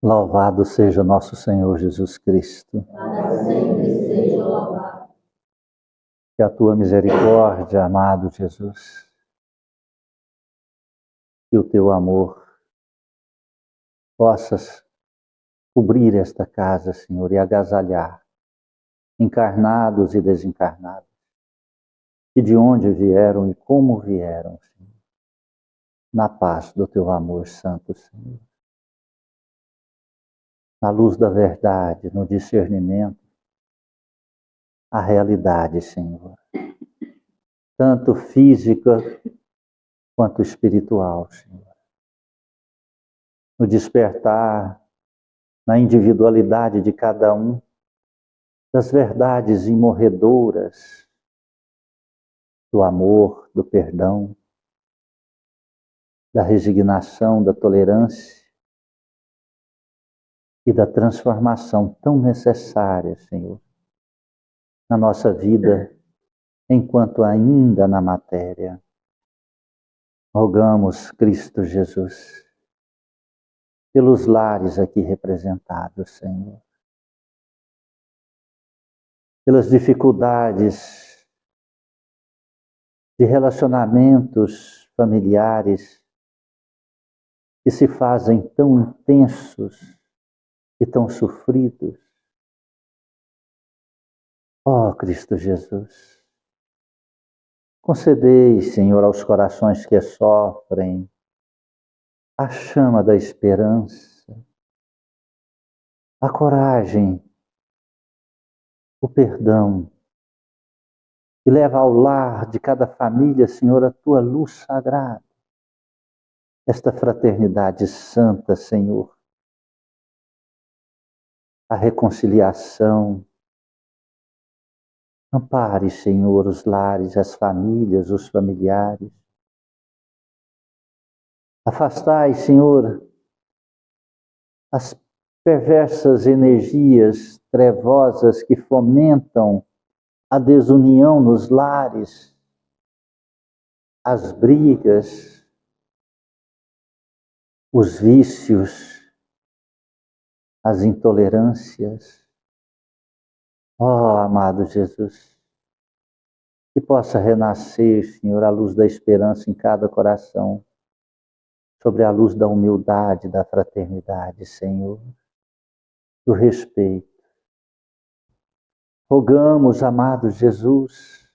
Louvado seja nosso Senhor Jesus Cristo. Para sempre seja louvado. Que a tua misericórdia, amado Jesus, e o teu amor possas cobrir esta casa, Senhor, e agasalhar encarnados e desencarnados, e de onde vieram e como vieram, Senhor, na paz do teu amor santo, Senhor. Na luz da verdade, no discernimento, a realidade, Senhor, tanto física quanto espiritual, Senhor. No despertar, na individualidade de cada um, das verdades imorredoras, do amor, do perdão, da resignação, da tolerância e da transformação tão necessária, Senhor, na nossa vida, enquanto ainda na matéria. Rogamos, Cristo Jesus, pelos lares aqui representados, Senhor, pelas dificuldades de relacionamentos familiares que se fazem tão intensos e tão sofridos. Ó Cristo Jesus, concedei, Senhor, aos corações que sofrem a chama da esperança, a coragem, o perdão, e leva ao lar de cada família, Senhor, a tua luz sagrada, esta fraternidade santa, Senhor, a reconciliação. Ampare, Senhor, os lares, as famílias, os familiares. Afastai, Senhor, as perversas energias trevosas que fomentam a desunião nos lares, as brigas, os vícios, as intolerâncias. Ó, amado Jesus, que possa renascer, Senhor, a luz da esperança em cada coração, sobre a luz da humildade, da fraternidade, Senhor, do respeito. Rogamos, amado Jesus,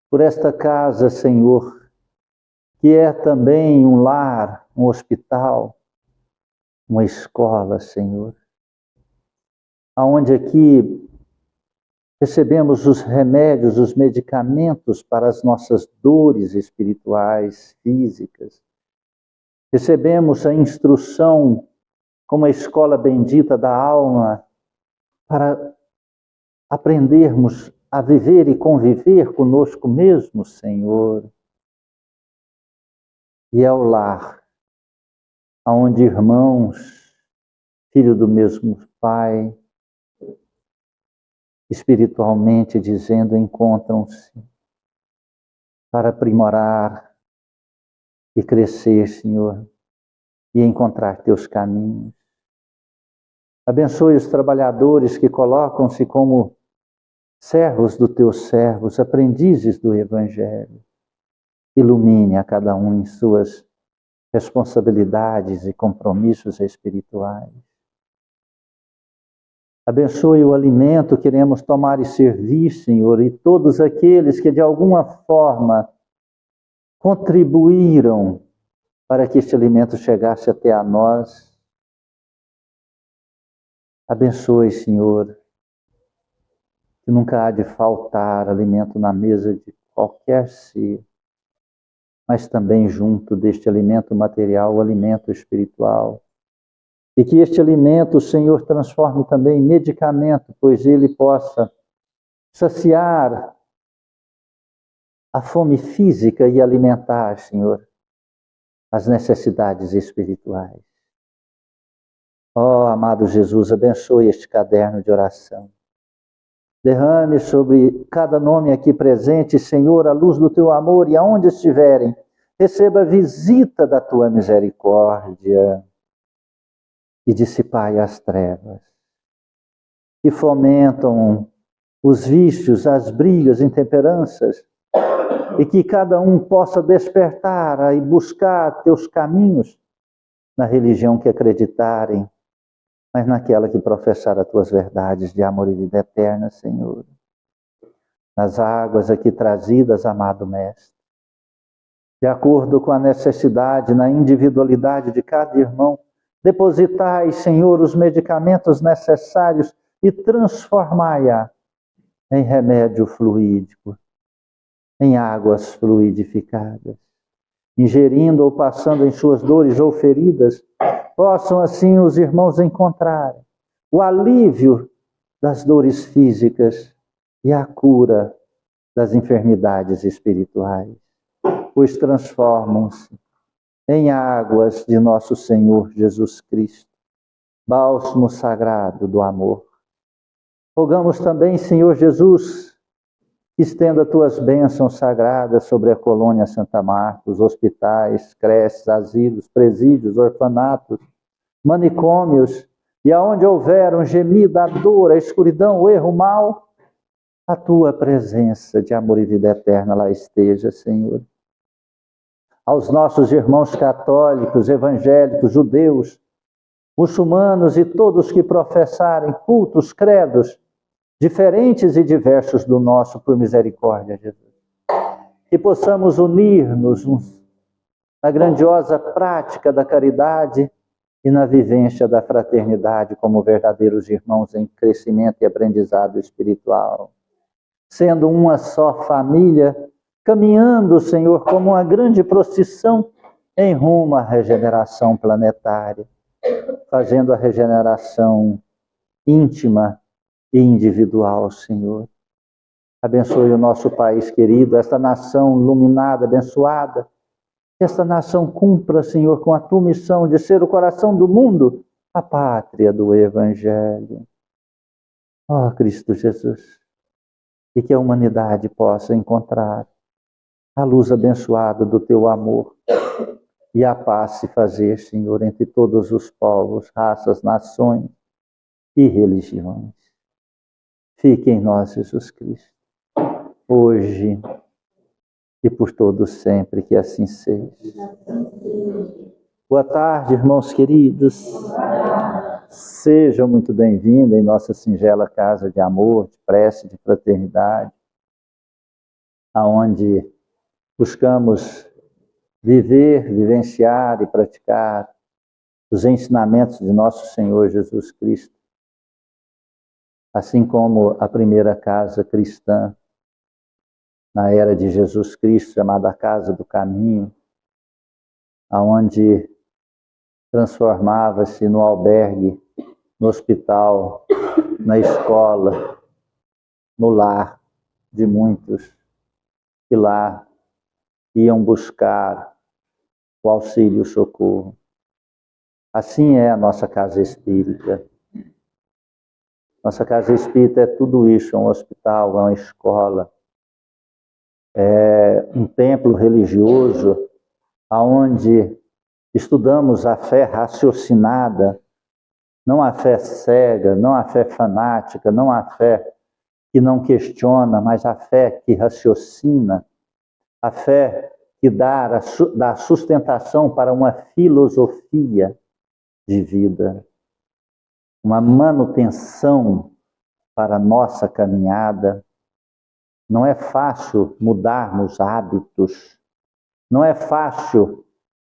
por esta casa, Senhor, que é também um lar, um hospital, uma escola, Senhor, aonde aqui recebemos os remédios, os medicamentos para as nossas dores espirituais, físicas. Recebemos a instrução como a escola bendita da alma para aprendermos a viver e conviver conosco mesmo, Senhor. E é o lar onde irmãos, filho do mesmo Pai, espiritualmente dizendo, encontram-se para aprimorar e crescer, Senhor, e encontrar teus caminhos. Abençoe os trabalhadores que colocam-se como servos dos teus servos, aprendizes do Evangelho. Ilumine a cada um em suas responsabilidades e compromissos espirituais. Abençoe o alimento que iremos tomar e servir, Senhor, e todos aqueles que de alguma forma contribuíram para que este alimento chegasse até a nós. Abençoe, Senhor, que nunca há de faltar alimento na mesa de qualquer ser, mas também junto deste alimento material, o alimento espiritual. E que este alimento, Senhor, transforme também em medicamento, pois ele possa saciar a fome física e alimentar, Senhor, as necessidades espirituais. Ó, amado Jesus, abençoe este caderno de oração. Derrame sobre cada nome aqui presente, Senhor, a luz do teu amor, e aonde estiverem, receba a visita da tua misericórdia. e dissipai as trevas, que fomentam os vícios, as brigas, intemperanças, e que cada um possa despertar e buscar teus caminhos na religião que acreditarem, mas naquela que professar as tuas verdades de amor e vida eterna, Senhor. Nas águas aqui trazidas, amado Mestre, de acordo com a necessidade, na individualidade de cada irmão, depositai, Senhor, os medicamentos necessários e transformai-a em remédio fluídico, em águas fluidificadas. Ingerindo ou passando em suas dores ou feridas, possam assim os irmãos encontrar o alívio das dores físicas e a cura das enfermidades espirituais, pois transformam-se em águas de nosso Senhor Jesus Cristo, bálsamo sagrado do amor. Rogamos também, Senhor Jesus, que estenda tuas bênçãos sagradas sobre a colônia Santa Marta, os hospitais, creches, asilos, presídios, orfanatos, manicômios, e aonde houver um gemido, a dor, a escuridão, o erro, o mal, a tua presença de amor e vida eterna lá esteja, Senhor. Aos nossos irmãos católicos, evangélicos, judeus, muçulmanos e todos que professarem cultos, credos, diferentes e diversos do nosso, por misericórdia, Jesus. Que possamos unir-nos na grandiosa prática da caridade e na vivência da fraternidade como verdadeiros irmãos em crescimento e aprendizado espiritual. Sendo uma só família, caminhando, Senhor, como uma grande procissão em rumo à regeneração planetária, fazendo a regeneração íntima e individual, Senhor. Abençoe o nosso país querido, esta nação iluminada, abençoada. Que esta nação cumpra, Senhor, com a tua missão de ser o coração do mundo, a pátria do Evangelho. Ó Cristo Jesus, e que a humanidade possa encontrar a luz abençoada do teu amor e a paz se fazer, Senhor, entre todos os povos, raças, nações e religiões. Fique em nós, Jesus Cristo, hoje e por todos sempre, que assim seja. Boa tarde, irmãos queridos. Sejam muito bem-vindos em nossa singela casa de amor, de prece, de fraternidade, aonde buscamos viver, vivenciar e praticar os ensinamentos de nosso Senhor Jesus Cristo, assim como a primeira casa cristã, na era de Jesus Cristo, chamada Casa do Caminho, aonde transformava-se no albergue, no hospital, na escola, no lar de muitos que lá iam buscar o auxílio e o socorro. Assim é a nossa casa espírita. Nossa casa espírita é tudo isso, é um hospital, é uma escola, é um templo religioso, onde estudamos a fé raciocinada, não a fé cega, não a fé fanática, não a fé que não questiona, mas a fé que raciocina, a fé que dá sustentação para uma filosofia de vida, uma manutenção para a nossa caminhada. Não é fácil mudarmos hábitos, não é fácil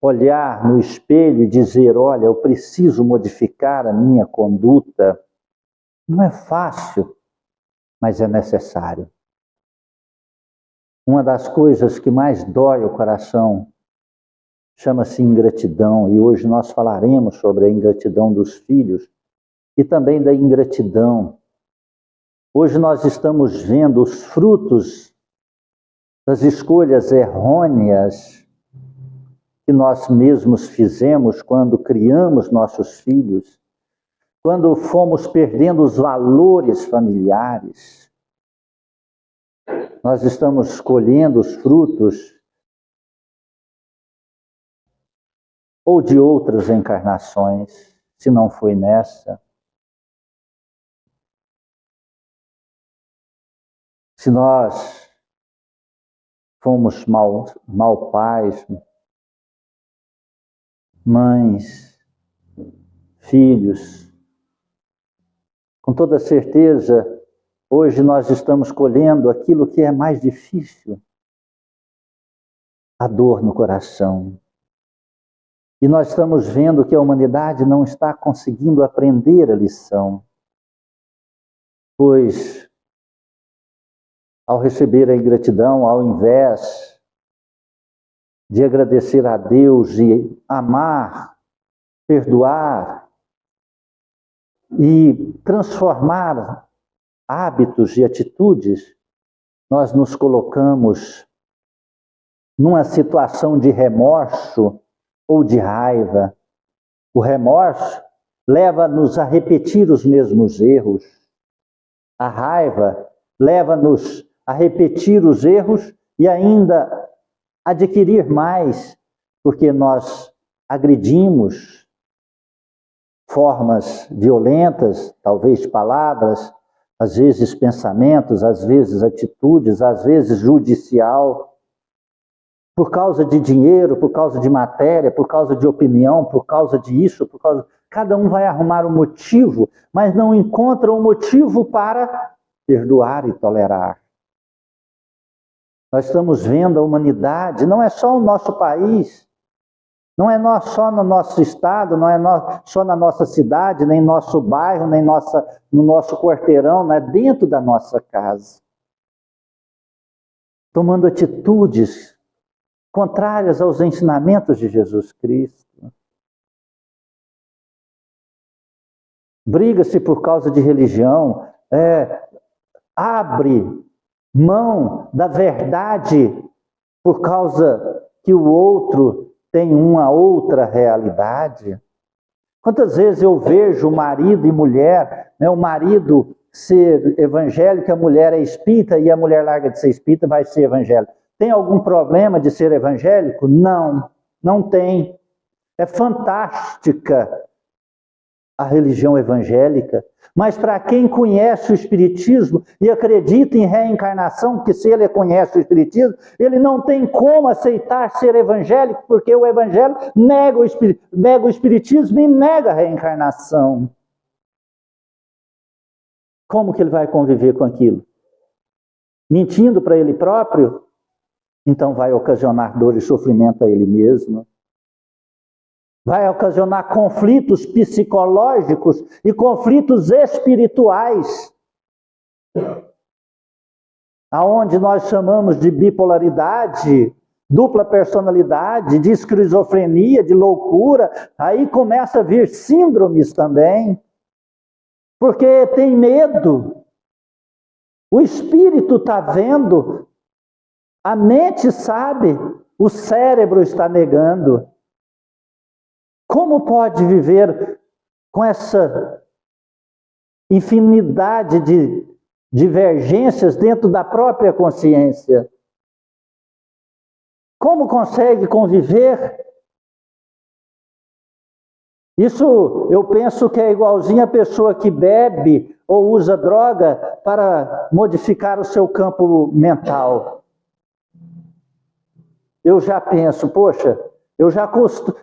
olhar no espelho e dizer, olha, eu preciso modificar a minha conduta. Não é fácil, mas é necessário. Uma das coisas que mais dói o coração chama-se ingratidão, e hoje nós falaremos sobre a ingratidão dos filhos e também da ingratidão. Hoje nós estamos vendo os frutos das escolhas errôneas que nós mesmos fizemos quando criamos nossos filhos, quando fomos perdendo os valores familiares. Nós estamos colhendo os frutos ou de outras encarnações. se não foi nessa. Se nós fomos mal pais, mães, filhos, com toda certeza, hoje nós estamos colhendo aquilo que é mais difícil, a dor no coração. E nós estamos vendo que a humanidade não está conseguindo aprender a lição, pois ao receber a ingratidão, ao invés de agradecer a Deus e amar, perdoar e transformar hábitos e atitudes, nós nos colocamos numa situação de remorso ou de raiva. O remorso leva-nos a repetir os mesmos erros. A raiva leva-nos a repetir os erros e ainda adquirir mais, porque nós agredimos formas violentas, talvez palavras, às vezes pensamentos, às vezes atitudes, às vezes judicial, por causa de dinheiro, por causa de matéria, por causa de opinião, por causa de isso, por causa... Cada um vai arrumar um motivo, mas não encontra um motivo para perdoar e tolerar. Nós estamos vendo a humanidade, não é só o nosso país, não é só no nosso estado, não é só na nossa cidade, nem no nosso bairro, nem no nosso quarteirão, não é dentro da nossa casa. Tomando atitudes contrárias aos ensinamentos de Jesus Cristo. Briga-se por causa de religião, abre mão da verdade por causa que o outro tem uma outra realidade. Quantas vezes eu vejo marido e mulher, o marido ser evangélico, a mulher é espírita, e a mulher larga de ser espírita, vai ser evangélica. Tem algum problema de ser evangélico? Não, não tem. É fantástica a religião evangélica, mas para quem conhece o Espiritismo e acredita em reencarnação, porque se ele conhece o Espiritismo, ele não tem como aceitar ser evangélico, porque o Evangelho nega o Espiritismo e nega a reencarnação. Como que ele vai conviver com aquilo? Mentindo para ele próprio? Então vai ocasionar dor e sofrimento a ele mesmo. Vai ocasionar conflitos psicológicos e conflitos espirituais, aonde nós chamamos de bipolaridade, dupla personalidade, de esquizofrenia, de loucura. Aí começa a vir síndromes também, porque tem medo. O espírito está vendo, a mente sabe, o cérebro está negando. Como pode viver com essa infinidade de divergências dentro da própria consciência? Como consegue conviver? Isso eu penso que é igualzinho a pessoa que bebe ou usa droga para modificar o seu campo mental. Eu já penso, poxa,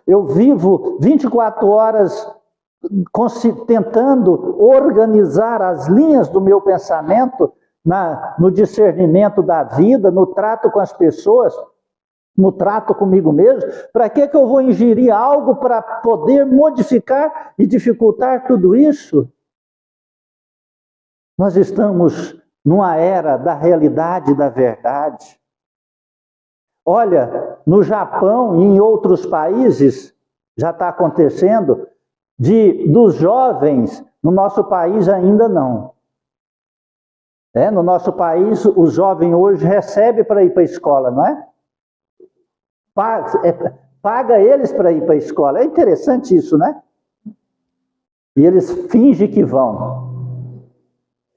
eu vivo 24 horas tentando organizar as linhas do meu pensamento no discernimento da vida, no trato com as pessoas, no trato comigo mesmo. Para que eu vou ingerir algo para poder modificar e dificultar tudo isso? Nós estamos numa era da realidade e da verdade. Olha, no Japão e em outros países já está acontecendo, dos jovens, no nosso país ainda não. No nosso país, o jovem hoje recebe para ir para a escola, não é? Paga eles para ir para a escola. É interessante isso, né? E eles fingem que vão.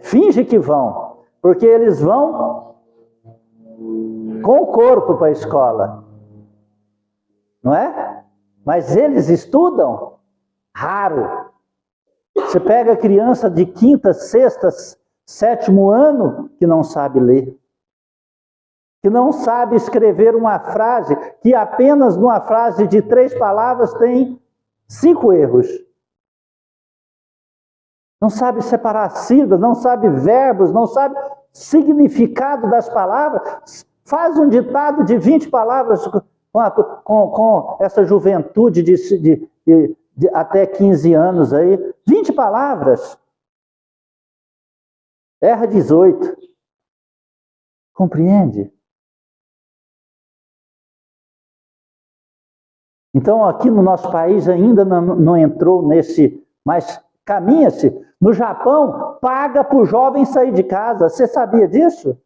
Fingem que vão, porque eles vão com o corpo para a escola, não é? Mas eles estudam raro. Você pega a criança de 5º, 6º, 7º ano que não sabe ler, que não sabe escrever uma frase, que apenas numa frase de 3 palavras tem 5 erros. Não sabe separar sílabas, não sabe verbos, não sabe significado das palavras. Faz um ditado de 20 palavras com essa juventude de até 15 anos aí. 20 palavras. Erra 18. Compreende? Então, aqui no nosso país ainda não entrou nesse, mas caminha-se. No Japão, paga para o jovem sair de casa. Você sabia disso?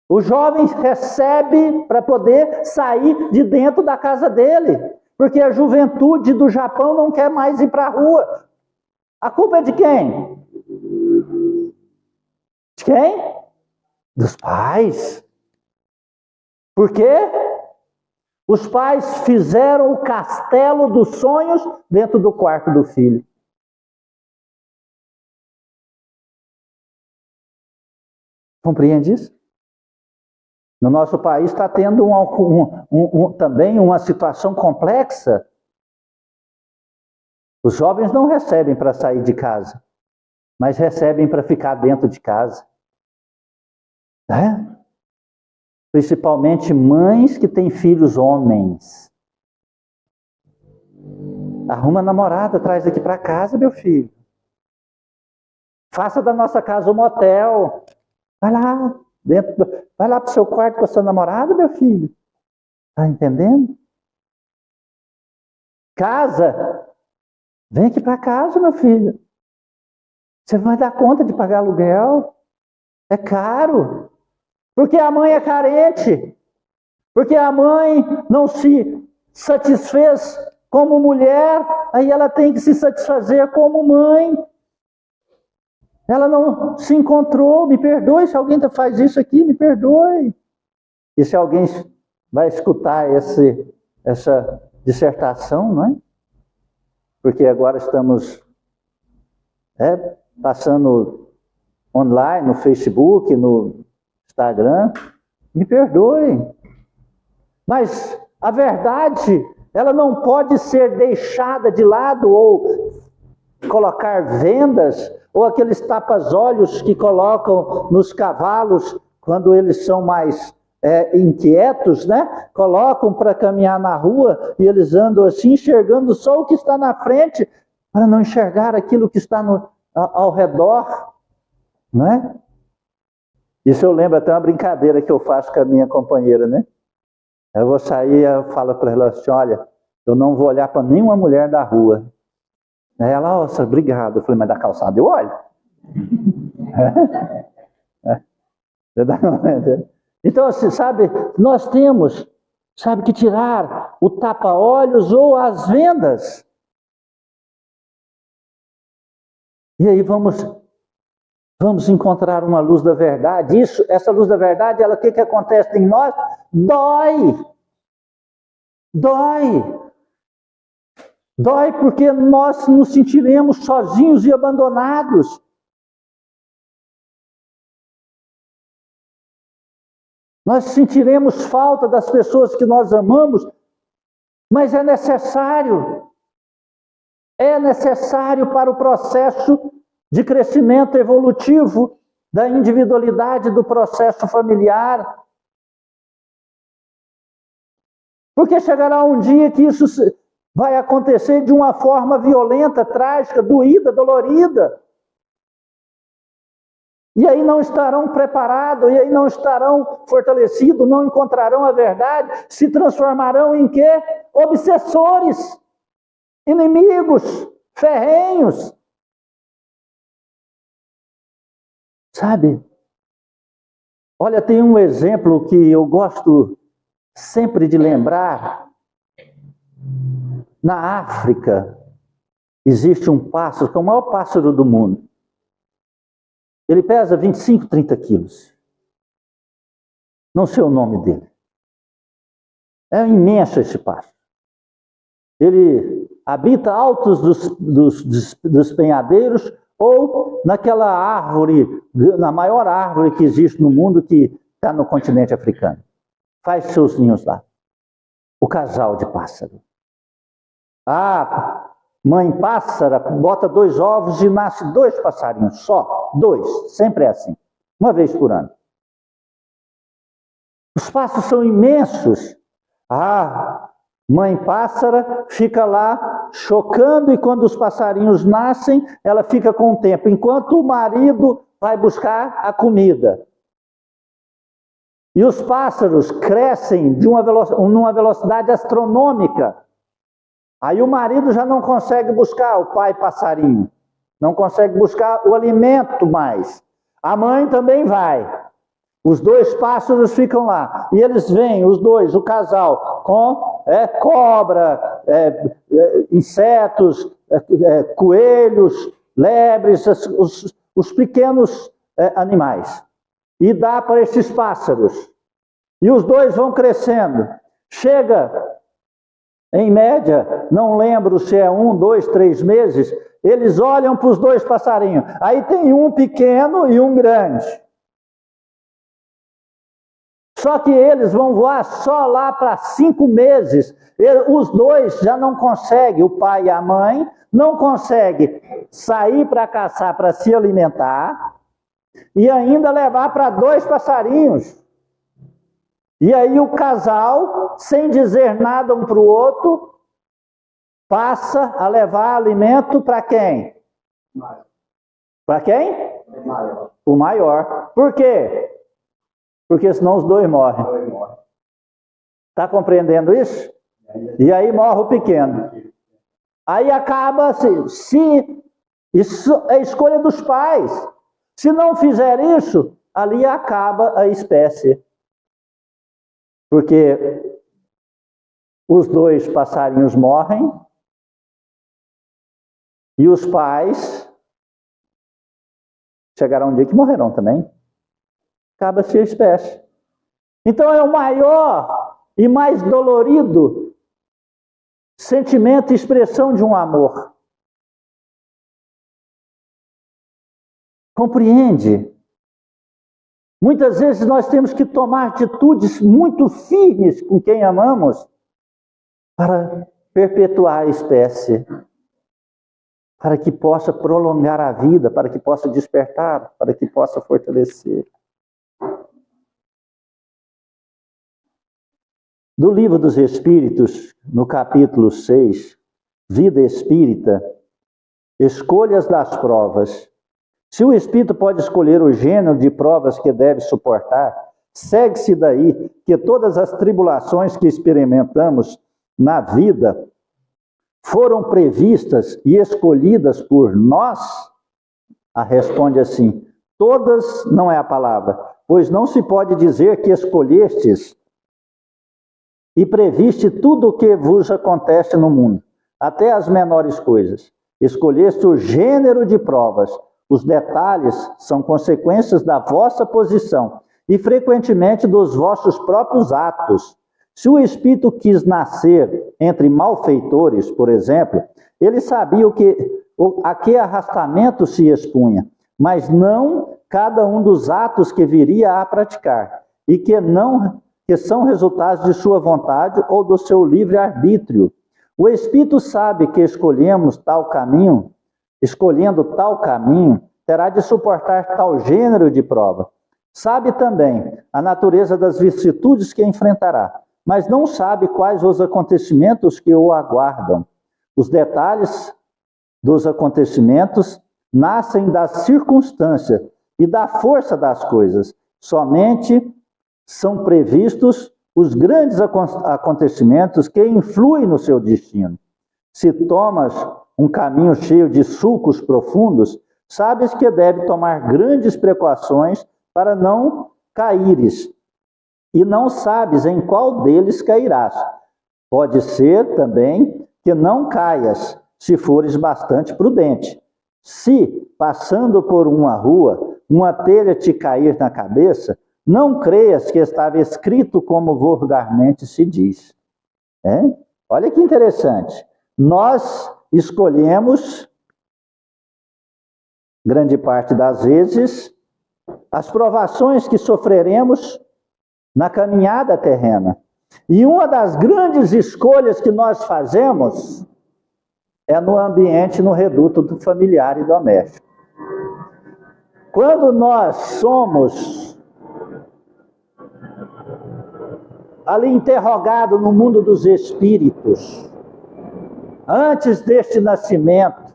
O jovem recebe para poder sair de dentro da casa dele. Porque a juventude do Japão não quer mais ir para a rua. A culpa é de quem? De quem? Dos pais. Por quê? Os pais fizeram o castelo dos sonhos dentro do quarto do filho. Compreende isso? No nosso país está tendo também uma situação complexa. Os jovens não recebem para sair de casa, mas recebem para ficar dentro de casa. Principalmente mães que têm filhos homens. Arruma namorada, traz aqui para casa, meu filho. Faça da nossa casa um motel. Vai lá, vai lá para o seu quarto com a sua namorada, meu filho. Está entendendo? Casa. Vem aqui para casa, meu filho. Você vai dar conta de pagar aluguel. É caro. Porque a mãe é carente. Porque a mãe não se satisfez como mulher, aí ela tem que se satisfazer como mãe. Ela não se encontrou, me perdoe se alguém faz isso aqui, me perdoe. E se alguém vai escutar essa dissertação, não é? Porque agora estamos passando online, no Facebook, no Instagram, me perdoe. Mas a verdade, ela não pode ser deixada de lado ou colocar vendas, ou aqueles tapas-olhos que colocam nos cavalos quando eles são mais inquietos, né? Colocam para caminhar na rua e eles andam assim, enxergando só o que está na frente, para não enxergar aquilo que está ao redor, não é? Isso eu lembro até uma brincadeira que eu faço com a minha companheira, né? Eu vou sair, eu falo para ela assim, olha, eu não vou olhar para nenhuma mulher da rua. Aí ela, nossa, obrigado. Eu falei, mas da calçada eu olho. Então, assim, sabe, nós temos, sabe, que tirar o tapa-olhos ou as vendas. E aí vamos encontrar uma luz da verdade. Essa luz da verdade, ela, o que acontece em nós? Dói porque nós nos sentiremos sozinhos e abandonados. Nós sentiremos falta das pessoas que nós amamos, mas é necessário. É necessário para o processo de crescimento evolutivo da individualidade do processo familiar. Porque chegará um dia que isso vai acontecer de uma forma violenta, trágica, doída, dolorida. E aí não estarão preparados, e aí não estarão fortalecidos, não encontrarão a verdade, se transformarão em quê? Obsessores, inimigos, ferrenhos. Sabe? Olha, tem um exemplo que eu gosto sempre de lembrar. Na África, existe um pássaro, que é o maior pássaro do mundo. Ele pesa 25, 30 quilos. Não sei o nome dele. É imenso esse pássaro. Ele habita altos dos penhadeiros, ou naquela árvore, na maior árvore que existe no mundo, que está no continente africano. Faz seus ninhos lá. O casal de pássaro. A mãe pássara bota 2 ovos e nasce 2 passarinhos, só 2, sempre é assim, uma vez por ano. Os passos são imensos. A mãe pássara fica lá chocando, e quando os passarinhos nascem, ela fica com o tempo, enquanto o marido vai buscar a comida. E os pássaros crescem numa velocidade astronômica. Aí o marido já não consegue buscar o pai passarinho, não consegue buscar o alimento mais. A mãe também vai. Os 2 pássaros ficam lá, e eles vêm, os 2, o casal, com cobra, insetos, coelhos, lebres, os pequenos animais. E dá para esses pássaros. E os 2 vão crescendo. Chega, em média, não lembro se é 1, 2, 3 meses, eles olham para os 2 passarinhos. Aí tem um pequeno e um grande. Só que eles vão voar só lá para 5 meses. Os 2 já não conseguem, o pai e a mãe, não conseguem sair para caçar, para se alimentar, e ainda levar para 2 passarinhos. E aí o casal, sem dizer nada um para o outro, passa a levar alimento para quem? Para quem? O maior. Por quê? Porque senão os 2 morrem. Está compreendendo isso? E aí morre o pequeno. Aí acaba assim, se isso é escolha dos pais. Se não fizer isso, ali acaba a espécie. Porque os 2 passarinhos morrem e os pais chegará um dia que morrerão também. Acaba-se a espécie. Então é o maior e mais dolorido sentimento e expressão de um amor. Compreende? Muitas vezes nós temos que tomar atitudes muito firmes com quem amamos para perpetuar a espécie, para que possa prolongar a vida, para que possa despertar, para que possa fortalecer. Do Livro dos Espíritos, no capítulo 6, Vida Espírita, Escolhas das Provas. Se o espírito pode escolher o gênero de provas que deve suportar, segue-se daí que todas as tribulações que experimentamos na vida foram previstas e escolhidas por nós? A responde assim: todas não é a palavra, pois não se pode dizer que escolhestes e previste tudo o que vos acontece no mundo, até as menores coisas. Escolheste o gênero de provas. Os detalhes são consequências da vossa posição e frequentemente dos vossos próprios atos. Se o espírito quis nascer entre malfeitores, por exemplo, ele sabia a que arrastamento se expunha, mas não cada um dos atos que viria a praticar, e que são resultados de sua vontade ou do seu livre-arbítrio. O espírito sabe que escolhendo tal caminho, terá de suportar tal gênero de prova. Sabe também a natureza das vicissitudes que enfrentará, mas não sabe quais os acontecimentos que o aguardam. Os detalhes dos acontecimentos nascem da circunstância e da força das coisas. Somente são previstos os grandes acontecimentos que influem no seu destino. Se tomas um caminho cheio de sulcos profundos, sabes que deve tomar grandes precauções para não caíres, e não sabes em qual deles cairás. Pode ser também que não caias, se fores bastante prudente. Se, passando por uma rua, uma telha te cair na cabeça, não creias que estava escrito como vulgarmente se diz. Olha que interessante. nós escolhemos, grande parte das vezes, as provações que sofreremos na caminhada terrena. E uma das grandes escolhas que nós fazemos é no ambiente, no reduto do familiar e doméstico. Quando nós somos ali interrogados no mundo dos espíritos, antes deste nascimento,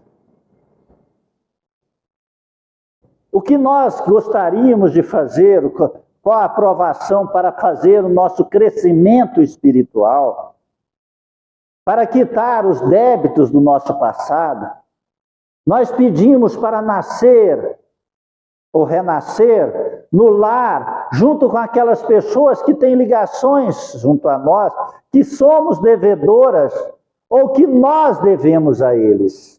o que nós gostaríamos de fazer, qual a aprovação para fazer o nosso crescimento espiritual, para quitar os débitos do nosso passado, nós pedimos para nascer ou renascer no lar, junto com aquelas pessoas que têm ligações junto a nós, que somos devedoras ou que nós devemos a eles.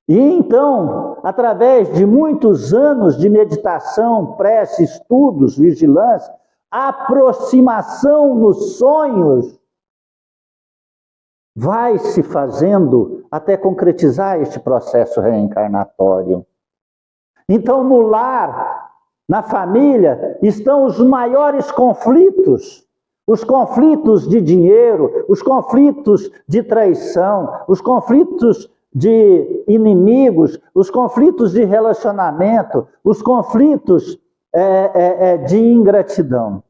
E então, através de muitos anos de meditação, prece, estudos, vigilância, aproximação nos sonhos, vai se fazendo até concretizar este processo reencarnatório. Então, no lar, na família, estão os maiores conflitos. Os conflitos de dinheiro, os conflitos de traição, os conflitos de inimigos, os conflitos de relacionamento, os conflitos de ingratidão.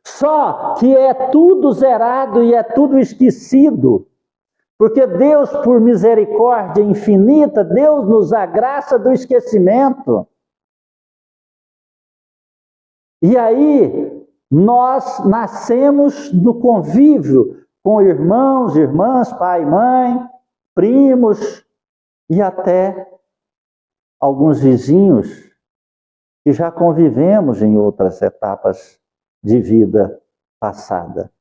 Só que é tudo zerado e é tudo esquecido, porque Deus, por misericórdia infinita, Deus nos dá graça do esquecimento. E aí, nós nascemos no convívio com irmãos, irmãs, pai, mãe, primos e até alguns vizinhos que já convivemos em outras etapas de vida passada.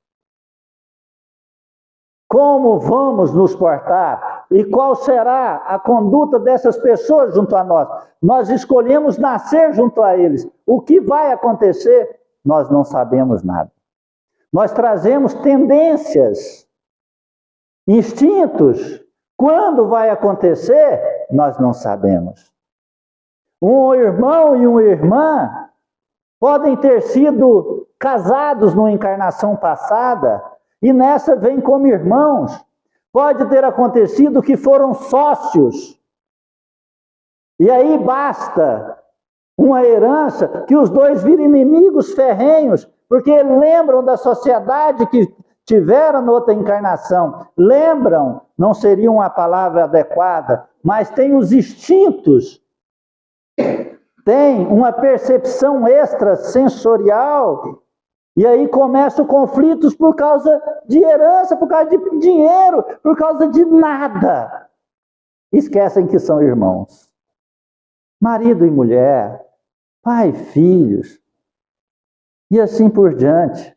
Como vamos nos portar? E qual será a conduta dessas pessoas junto a nós? Nós escolhemos nascer junto a eles. O que vai acontecer? Nós não sabemos nada. Nós trazemos tendências, instintos. Quando vai acontecer? Nós não sabemos. Um irmão e uma irmã podem ter sido casados numa encarnação passada e nessa vêm como irmãos. Pode ter acontecido que foram sócios. E aí basta uma herança que os dois viram inimigos ferrenhos, porque lembram da sociedade que tiveram noutra encarnação. Lembram, não seria uma palavra adequada, mas tem os instintos, tem uma percepção extrasensorial. E aí começam conflitos por causa de herança, por causa de dinheiro, por causa de nada. Esquecem que são irmãos. Marido e mulher, pai e filhos, e assim por diante.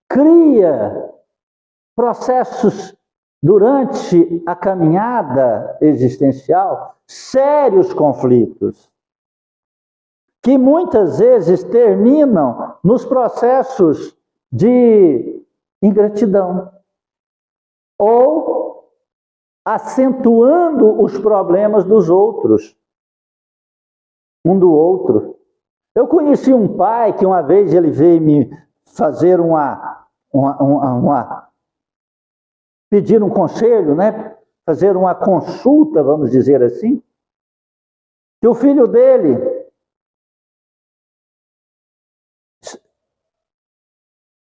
Cria processos durante a caminhada existencial, sérios conflitos, que muitas vezes terminam nos processos de ingratidão, ou acentuando os problemas dos outros, um do outro. Eu conheci um pai que uma vez ele veio me fazer pedir um conselho, né? Fazer uma consulta, vamos dizer assim, que o filho dele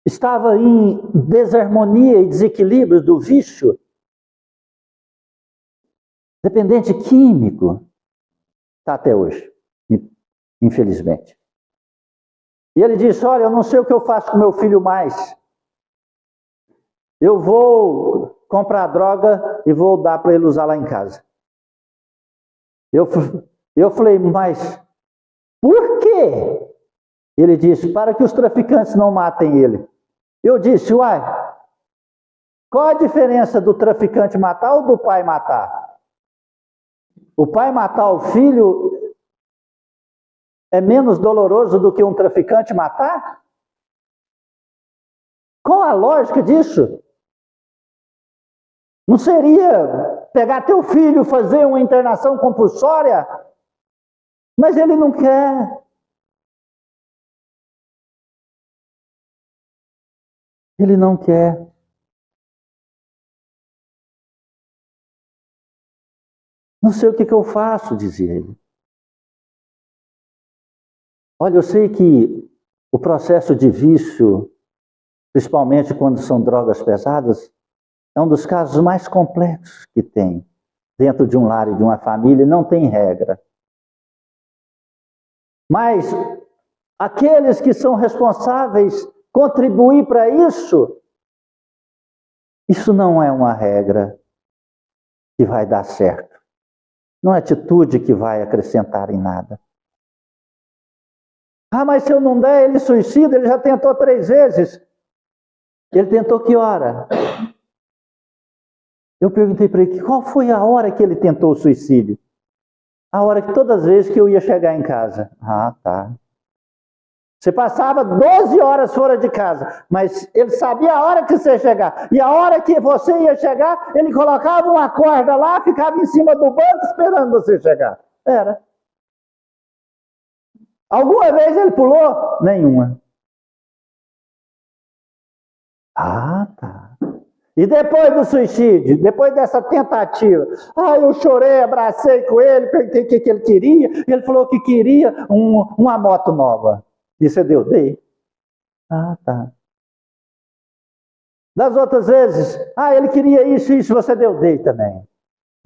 estava em desarmonia e desequilíbrio do vício, dependente químico, está até hoje, infelizmente. E ele disse: olha, eu não sei o que eu faço com meu filho mais. Eu vou comprar droga e vou dar para ele usar lá em casa. Eu falei: mas por quê? Ele disse: para que os traficantes não matem ele. Eu disse: uai, qual a diferença do traficante matar ou do pai matar? O pai matar o filho é menos doloroso do que um traficante matar? Qual a lógica disso? Não seria pegar teu filho, fazer uma internação compulsória? Mas ele não quer. Ele não quer. Não sei o que eu faço, dizia ele. Olha, eu sei que o processo de vício, principalmente quando são drogas pesadas, é um dos casos mais complexos que tem dentro de um lar e de uma família, não tem regra. Mas aqueles que são responsáveis contribuir para isso não é uma regra que vai dar certo. Não é atitude que vai acrescentar em nada. Ah, mas se eu não der, ele suicida, ele já tentou 3 vezes. Ele tentou que hora? Eu perguntei para ele, qual foi a hora que ele tentou o suicídio? A hora que todas as vezes que eu ia chegar em casa. Ah, tá. Você passava 12 horas fora de casa, mas ele sabia a hora que você ia chegar. E a hora que você ia chegar, ele colocava uma corda lá, ficava em cima do banco esperando você chegar. Era. Alguma vez ele pulou? Nenhuma. Ah, tá. E depois do suicídio, depois dessa tentativa, eu chorei, abracei com ele, perguntei o que ele queria, ele falou que queria uma moto nova. E você deu? Dei. Ah, tá. Das outras vezes, ele queria isso, você deu? Dei também.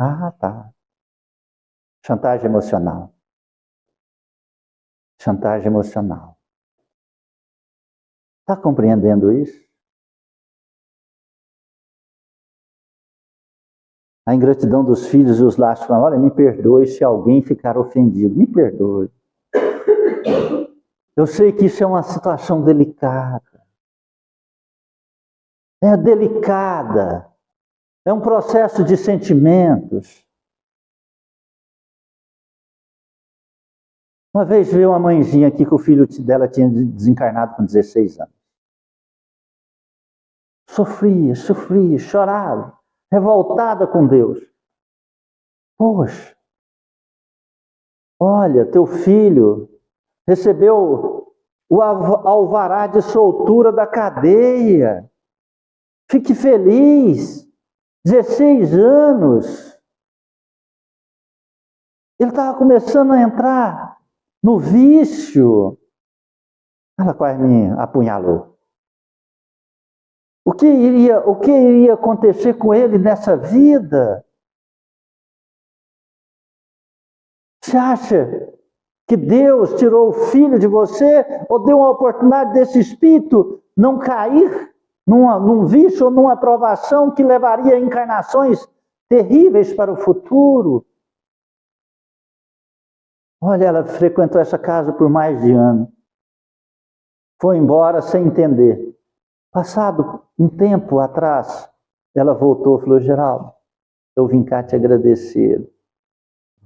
Ah, tá. Chantagem emocional. Chantagem emocional. Está compreendendo isso? A ingratidão dos filhos e os laços. Olha, me perdoe se alguém ficar ofendido. Me perdoe. Eu sei que isso é uma situação delicada. É delicada. É um processo de sentimentos. Uma vez veio uma mãezinha aqui que o filho dela tinha desencarnado com 16 anos. Sofria, chorava, revoltada com Deus. Poxa, olha, teu filho recebeu o alvará de soltura da cadeia. Fique feliz. 16 anos. Ele estava começando a entrar no vício. Ela quase me apunhalou. O que iria acontecer com ele nessa vida? Você acha que Deus tirou o filho de você ou deu uma oportunidade desse espírito não cair num vício ou numa provação que levaria a encarnações terríveis para o futuro? Olha, ela frequentou essa casa por mais de ano. Foi embora sem entender. Passado um tempo atrás, ela voltou e falou, Geraldo, eu vim cá te agradecer.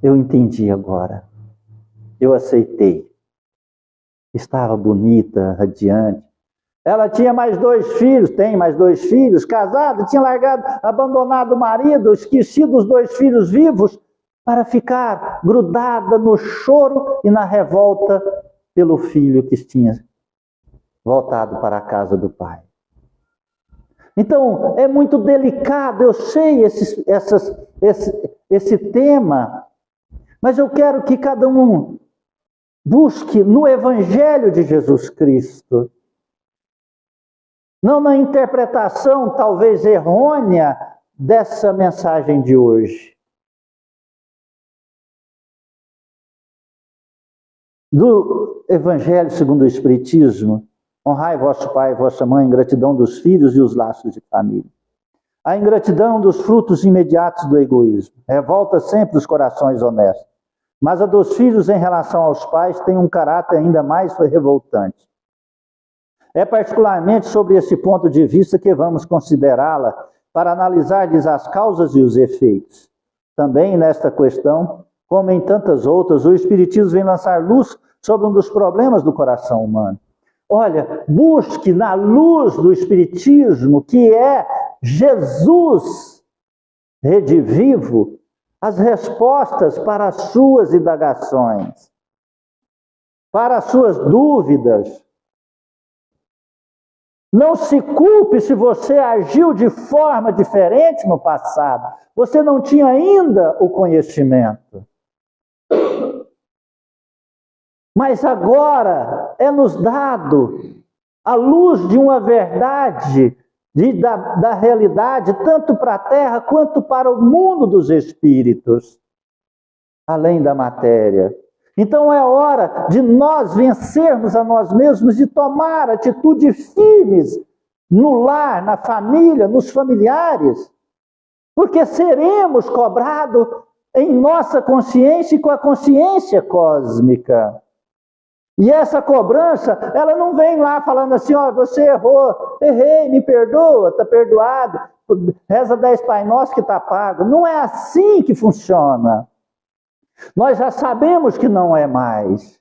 Eu entendi agora. Eu aceitei. Estava bonita, radiante. Ela tinha mais 2 filhos, tem mais 2 filhos, casada, tinha abandonado o marido, esquecido os 2 filhos vivos, para ficar grudada no choro e na revolta pelo filho que tinha voltado para a casa do pai. Então, é muito delicado, eu sei esse tema, mas eu quero que cada um busque no Evangelho de Jesus Cristo, não na interpretação talvez errônea dessa mensagem de hoje. Do Evangelho segundo o Espiritismo, honrai vosso pai e vossa mãe, ingratidão dos filhos e os laços de família. A ingratidão dos frutos imediatos do egoísmo, revolta sempre os corações honestos. Mas a dos filhos em relação aos pais tem um caráter ainda mais revoltante. É particularmente sobre esse ponto de vista que vamos considerá-la para analisar-lhes as causas e os efeitos. Também nesta questão, como em tantas outras, o Espiritismo vem lançar luz sobre um dos problemas do coração humano. Olha, busque na luz do Espiritismo, que é Jesus redivivo, as respostas para as suas indagações, para as suas dúvidas. Não se culpe se você agiu de forma diferente no passado. Você não tinha ainda o conhecimento. Mas agora é-nos dado a luz de uma verdade, da realidade, tanto para a terra quanto para o mundo dos espíritos, além da matéria. Então é hora de nós vencermos a nós mesmos e tomar atitudes firmes no lar, na família, nos familiares, porque seremos cobrados em nossa consciência e com a consciência cósmica. E essa cobrança, ela não vem lá falando assim, ó, você errou, errei, me perdoa, está perdoado, reza 10 Pai Nosso que está pago. Não é assim que funciona. Nós já sabemos que não é mais.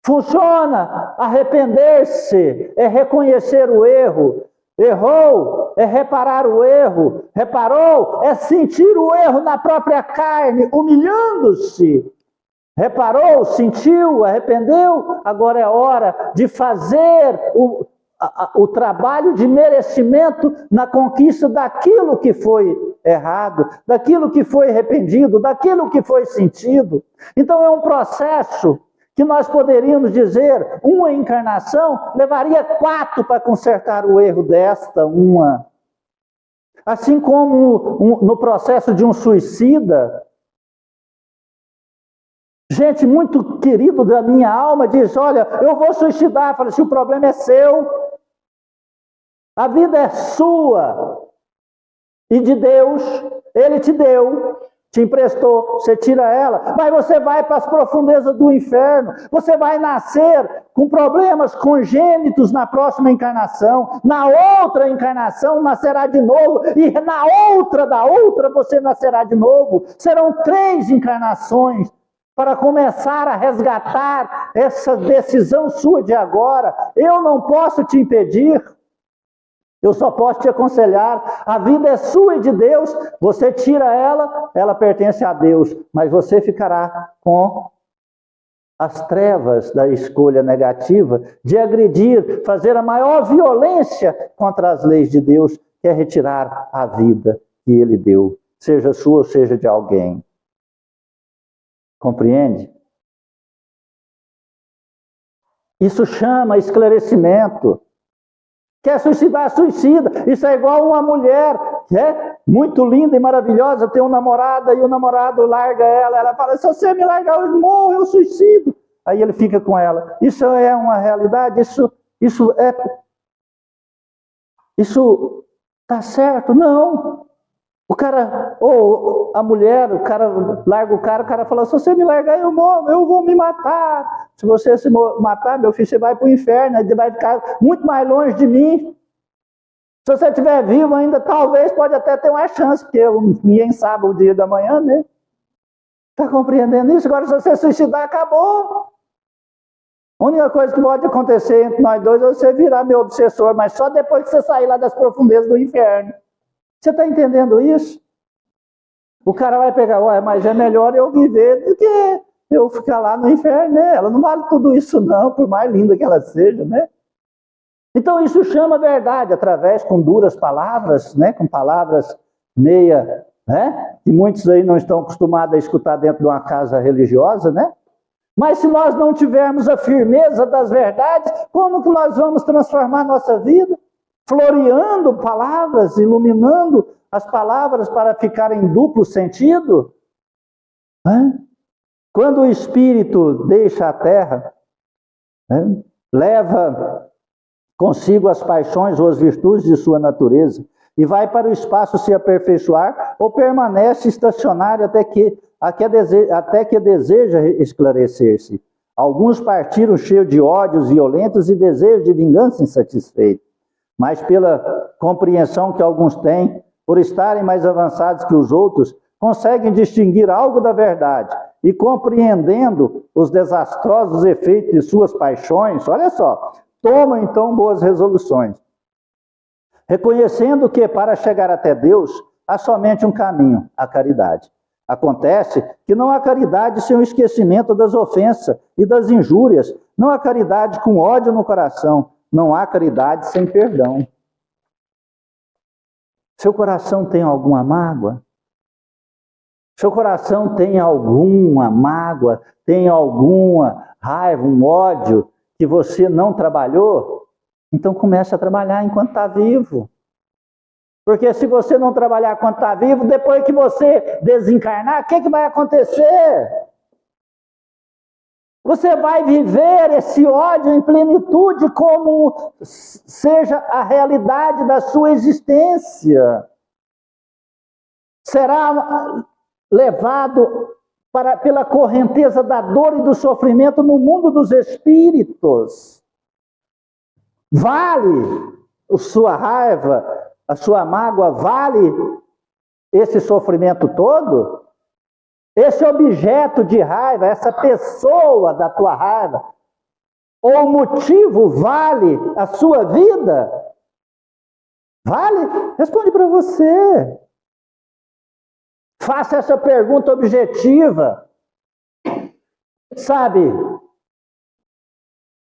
Funciona arrepender-se, é reconhecer o erro. Errou, é reparar o erro. Reparou, é sentir o erro na própria carne, humilhando-se. Reparou, sentiu, arrependeu, agora é hora de fazer o trabalho de merecimento na conquista daquilo que foi errado, daquilo que foi arrependido, daquilo que foi sentido. Então é um processo que nós poderíamos dizer, uma encarnação levaria 4 para consertar o erro desta uma. Assim como no processo de um suicida, gente muito querido da minha alma diz, olha, eu vou suicidar. Fala assim, o problema é seu. A vida é sua. E de Deus, Ele te deu, te emprestou, você tira ela. Mas você vai para as profundezas do inferno. Você vai nascer com problemas congênitos na próxima encarnação. Na outra encarnação nascerá de novo. E na outra da outra você nascerá de novo. Serão 3 encarnações. Para começar a resgatar essa decisão sua de agora. Eu não posso te impedir, eu só posso te aconselhar. A vida é sua e de Deus, você tira ela, ela pertence a Deus, mas você ficará com as trevas da escolha negativa, de agredir, fazer a maior violência contra as leis de Deus, que é retirar a vida que Ele deu, seja sua ou seja de alguém. Compreende? Isso chama esclarecimento. Quer suicidar? Suicida. Isso é igual uma mulher que é muito linda e maravilhosa, tem um namorado e o namorado larga ela. Ela fala, se você me largar eu morro, eu suicido. Aí ele fica com ela. Isso é uma realidade? Isso está certo? Não. O cara, ou a mulher, o cara larga o cara fala, se você me largar eu morro, eu vou me matar. Se você se matar, meu filho, você vai para o inferno, você vai ficar muito mais longe de mim. Se você estiver vivo ainda, talvez, pode até ter uma chance, porque ninguém sabe o dia da manhã, né? Está compreendendo isso? Agora, se você suicidar, acabou. A única coisa que pode acontecer entre nós dois é você virar meu obsessor, mas só depois que você sair lá das profundezas do inferno. Você está entendendo isso? O cara vai pegar, mas é melhor eu viver do que eu ficar lá no inferno, né? Ela não vale tudo isso não, por mais linda que ela seja, né? Então isso chama verdade, através com duras palavras, né? Com palavras meia, né? Que muitos aí não estão acostumados a escutar dentro de uma casa religiosa, né? Mas se nós não tivermos a firmeza das verdades, como que nós vamos transformar nossa vida? Floreando palavras, iluminando as palavras para ficarem em duplo sentido? Quando o espírito deixa a terra, leva consigo as paixões ou as virtudes de sua natureza e vai para o espaço se aperfeiçoar ou permanece estacionário até que deseja esclarecer-se. Alguns partiram cheios de ódios violentos e desejos de vingança insatisfeitos. Mas pela compreensão que alguns têm, por estarem mais avançados que os outros, conseguem distinguir algo da verdade e compreendendo os desastrosos efeitos de suas paixões, olha só, tomam então boas resoluções, reconhecendo que para chegar até Deus há somente um caminho, a caridade. Acontece que não há caridade sem o esquecimento das ofensas e das injúrias, não há caridade com ódio no coração, não há caridade sem perdão. Seu coração tem alguma mágoa? Seu coração tem alguma mágoa, tem alguma raiva, um ódio que você não trabalhou? Então comece a trabalhar enquanto está vivo. Porque se você não trabalhar enquanto está vivo, depois que você desencarnar, o que vai acontecer? Você vai viver esse ódio em plenitude como seja a realidade da sua existência. Será levado pela correnteza da dor e do sofrimento no mundo dos espíritos. Vale a sua raiva, a sua mágoa, vale esse sofrimento todo? Esse objeto de raiva, essa pessoa da tua raiva, ou motivo vale a sua vida? Vale? Responde para você. Faça essa pergunta objetiva. Sabe,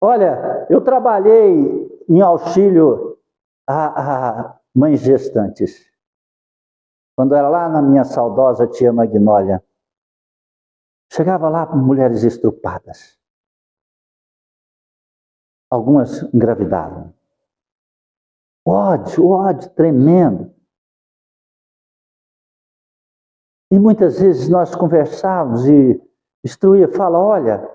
olha, eu trabalhei em auxílio a mães gestantes. Quando era lá na minha saudosa tia Magnólia, chegava lá mulheres estrupadas. Algumas engravidavam. Ódio tremendo. E muitas vezes nós conversávamos e instruía, fala, olha,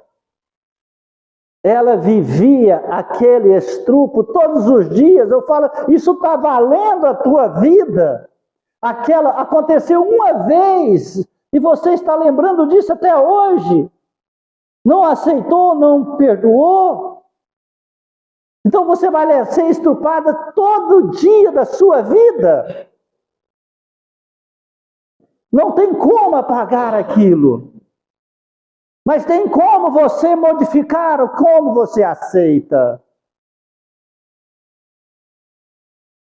ela vivia aquele estrupo todos os dias. Eu falo, isso está valendo a tua vida? Aconteceu uma vez e você está lembrando disso até hoje. Não aceitou, não perdoou. Então você vai ser estrupada todo dia da sua vida. Não tem como apagar aquilo. Mas tem como você modificar, como você aceita.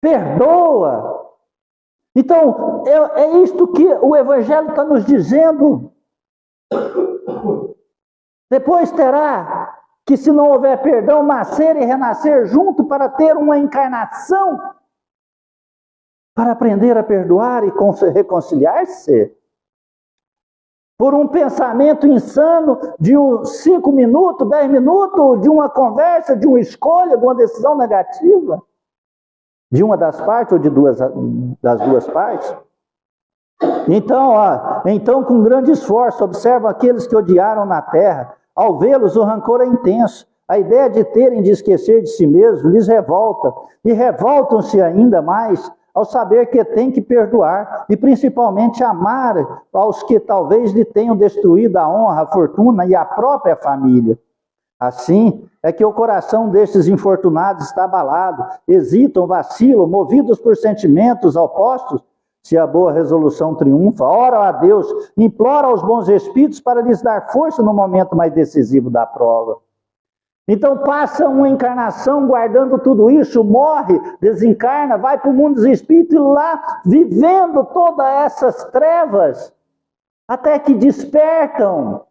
Perdoa. Então, é isto que o Evangelho está nos dizendo. Depois terá que, se não houver perdão, nascer e renascer junto para ter uma encarnação, para aprender a perdoar e reconciliar-se. Por um pensamento insano de 5 minutos, 10 minutos, de uma conversa, de uma escolha, de uma decisão negativa, de uma das partes ou das duas partes. Então, com grande esforço, observa aqueles que odiaram na terra. Ao vê-los, o rancor é intenso. A ideia de terem de esquecer de si mesmos lhes revolta. E revoltam-se ainda mais ao saber que tem que perdoar e principalmente amar aos que talvez lhe tenham destruído a honra, a fortuna e a própria família. Assim é que o coração destes infortunados está abalado, hesitam, vacilam, movidos por sentimentos opostos. Se a boa resolução triunfa, ora a Deus, implora aos bons espíritos para lhes dar força no momento mais decisivo da prova. Então passa uma encarnação guardando tudo isso, morre, desencarna, vai para o mundo dos espíritos e lá vivendo todas essas trevas, até que despertam.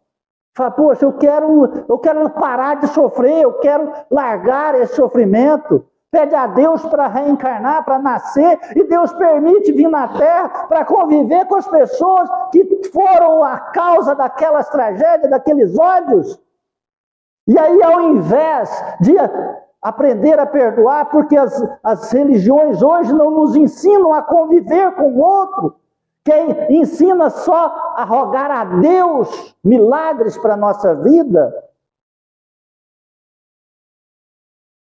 Fala, poxa, eu quero parar de sofrer, eu quero largar esse sofrimento. Pede a Deus para reencarnar, para nascer, e Deus permite vir na Terra para conviver com as pessoas que foram a causa daquelas tragédias, daqueles ódios. E aí, ao invés de aprender a perdoar, porque as religiões hoje não nos ensinam a conviver com o outro, quem ensina só a rogar a Deus milagres para a nossa vida,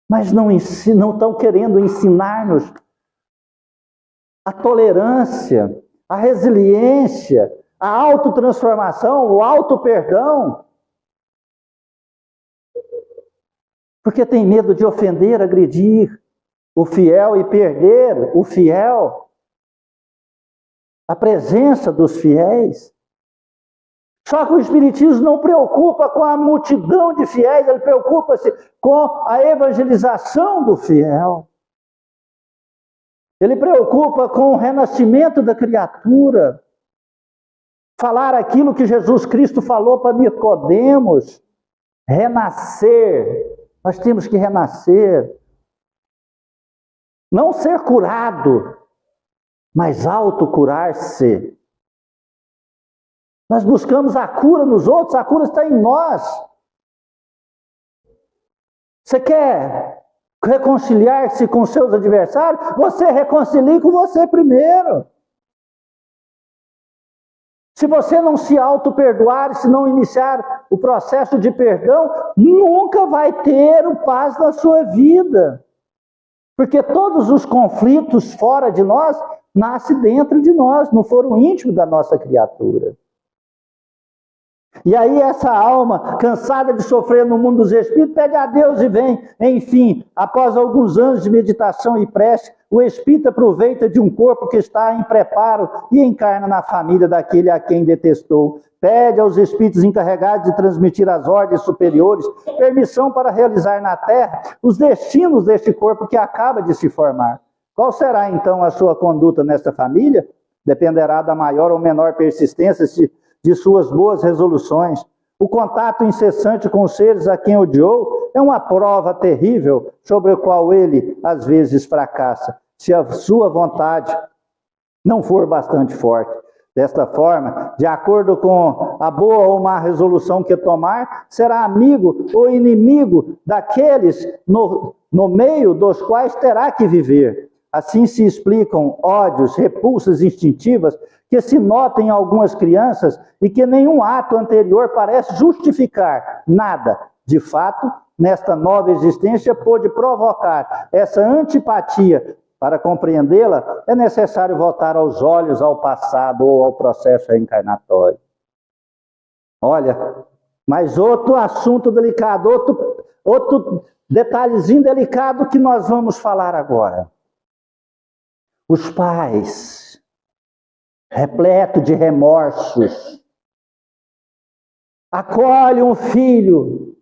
mas não estão querendo ensinar-nos a tolerância, a resiliência, a autotransformação, o auto-perdão. Porque tem medo de ofender, agredir o fiel e perder o fiel, a presença dos fiéis. Só que o Espiritismo não preocupa com a multidão de fiéis, ele preocupa-se com a evangelização do fiel. Ele preocupa com o renascimento da criatura. Falar aquilo que Jesus Cristo falou para Nicodemos. Renascer. Nós temos que renascer. Não ser curado, mas autocurar-se. Nós buscamos a cura nos outros, a cura está em nós. Você quer reconciliar-se com seus adversários? Você reconcilie com você primeiro. Se você não se auto-perdoar, se não iniciar o processo de perdão, nunca vai ter o paz na sua vida. Porque todos os conflitos fora de nós, nascem dentro de nós, no foro íntimo da nossa criatura. E aí essa alma, cansada de sofrer no mundo dos espíritos, pede a Deus e vem. Enfim, após alguns anos de meditação e prece, o espírito aproveita de um corpo que está em preparo e encarna na família daquele a quem detestou. Pede aos espíritos encarregados de transmitir às ordens superiores permissão para realizar na terra os destinos deste corpo que acaba de se formar. Qual será então a sua conduta nesta família? Dependerá da maior ou menor persistência de suas boas resoluções. O contato incessante com os seres a quem odiou é uma prova terrível sobre a qual ele, às vezes, fracassa, se a sua vontade não for bastante forte. Desta forma, de acordo com a boa ou má resolução que tomar, será amigo ou inimigo daqueles no meio dos quais terá que viver. Assim se explicam ódios, repulsas instintivas que se notam em algumas crianças e que nenhum ato anterior parece justificar nada. De fato, nesta nova existência pôde provocar essa antipatia. Para compreendê-la, é necessário voltar aos olhos ao passado ou ao processo reencarnatório. Olha, mas outro assunto delicado, outro detalhezinho delicado que nós vamos falar agora. Os pais, repletos de remorsos, acolhem um filho.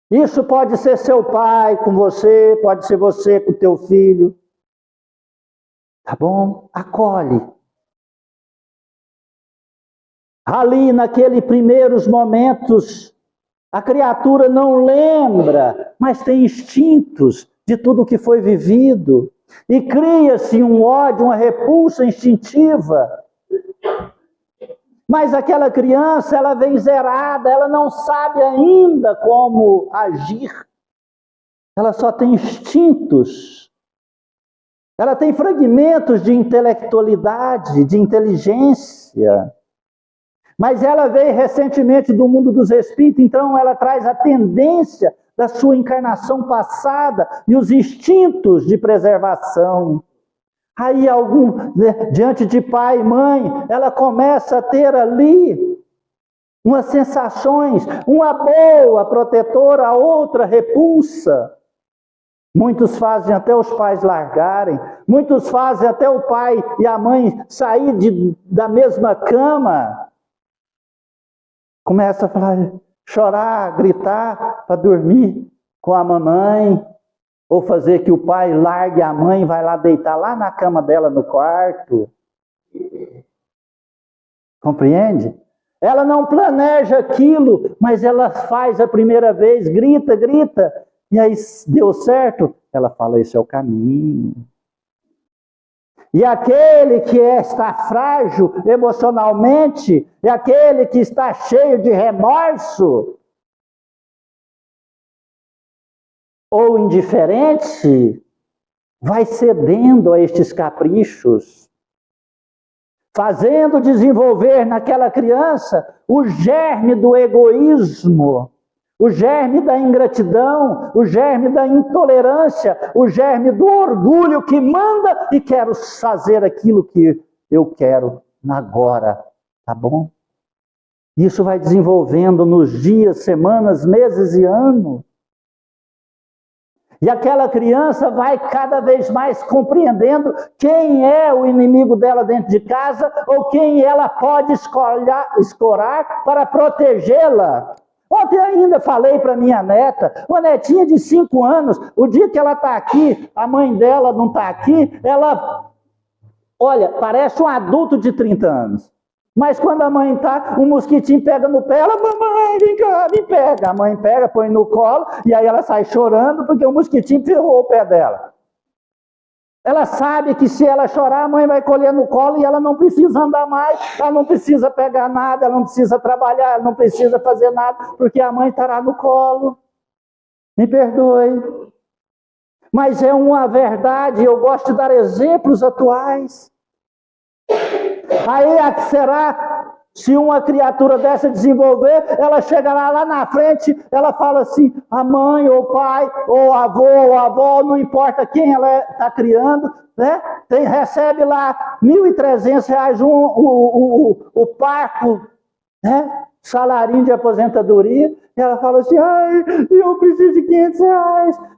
Isso pode ser seu pai com você, pode ser você com teu filho. Tá bom? Acolhe. Ali, naqueles primeiros momentos, a criatura não lembra, mas tem instintos de tudo que foi vivido. E cria-se um ódio, uma repulsa instintiva. Mas aquela criança, ela vem zerada, ela não sabe ainda como agir. Ela só tem instintos. Ela tem fragmentos de intelectualidade, de inteligência. Mas ela veio recentemente do mundo dos espíritos, então ela traz a tendência da sua encarnação passada e os instintos de preservação. Aí, diante de pai e mãe, ela começa a ter ali umas sensações, uma boa protetora, a outra repulsa. Muitos fazem até os pais largarem, muitos fazem até o pai e a mãe sair da mesma cama. Começa a falar, chorar, gritar para dormir com a mamãe. Ou fazer que o pai largue a mãe e vai lá deitar lá na cama dela no quarto. Compreende? Ela não planeja aquilo, mas ela faz a primeira vez, grita, grita. E aí deu certo? Ela fala, esse é o caminho. E aquele que está frágil emocionalmente, e aquele que está cheio de remorso, ou indiferente, vai cedendo a estes caprichos, fazendo desenvolver naquela criança o germe do egoísmo, o germe da ingratidão, o germe da intolerância, o germe do orgulho que manda e quero fazer aquilo que eu quero agora, tá bom? Isso vai desenvolvendo nos dias, semanas, meses e anos. E aquela criança vai cada vez mais compreendendo quem é o inimigo dela dentro de casa ou quem ela pode escorar para protegê-la. Ontem ainda falei para minha neta, uma netinha de 5 anos, o dia que ela está aqui, a mãe dela não está aqui, ela, olha, parece um adulto de 30 anos. Mas quando a mãe está, um mosquitinho pega no pé, ela, mamãe, vem cá, me pega. A mãe pega, põe no colo, e aí ela sai chorando porque o mosquitinho ferrou o pé dela. Ela sabe que se ela chorar, a mãe vai colher no colo e ela não precisa andar mais, ela não precisa pegar nada, ela não precisa trabalhar, ela não precisa fazer nada, porque a mãe estará no colo. Me perdoe. Mas é uma verdade, eu gosto de dar exemplos atuais. Aí será, se uma criatura dessa desenvolver, ela chegará lá na frente, ela fala assim, a mãe, ou o pai, ou o avô, ou a avó, não importa quem ela está criando, né? Recebe lá R$1.300 o parco, né? Salarinho de aposentadoria, e ela fala assim, ai, eu preciso de R$500.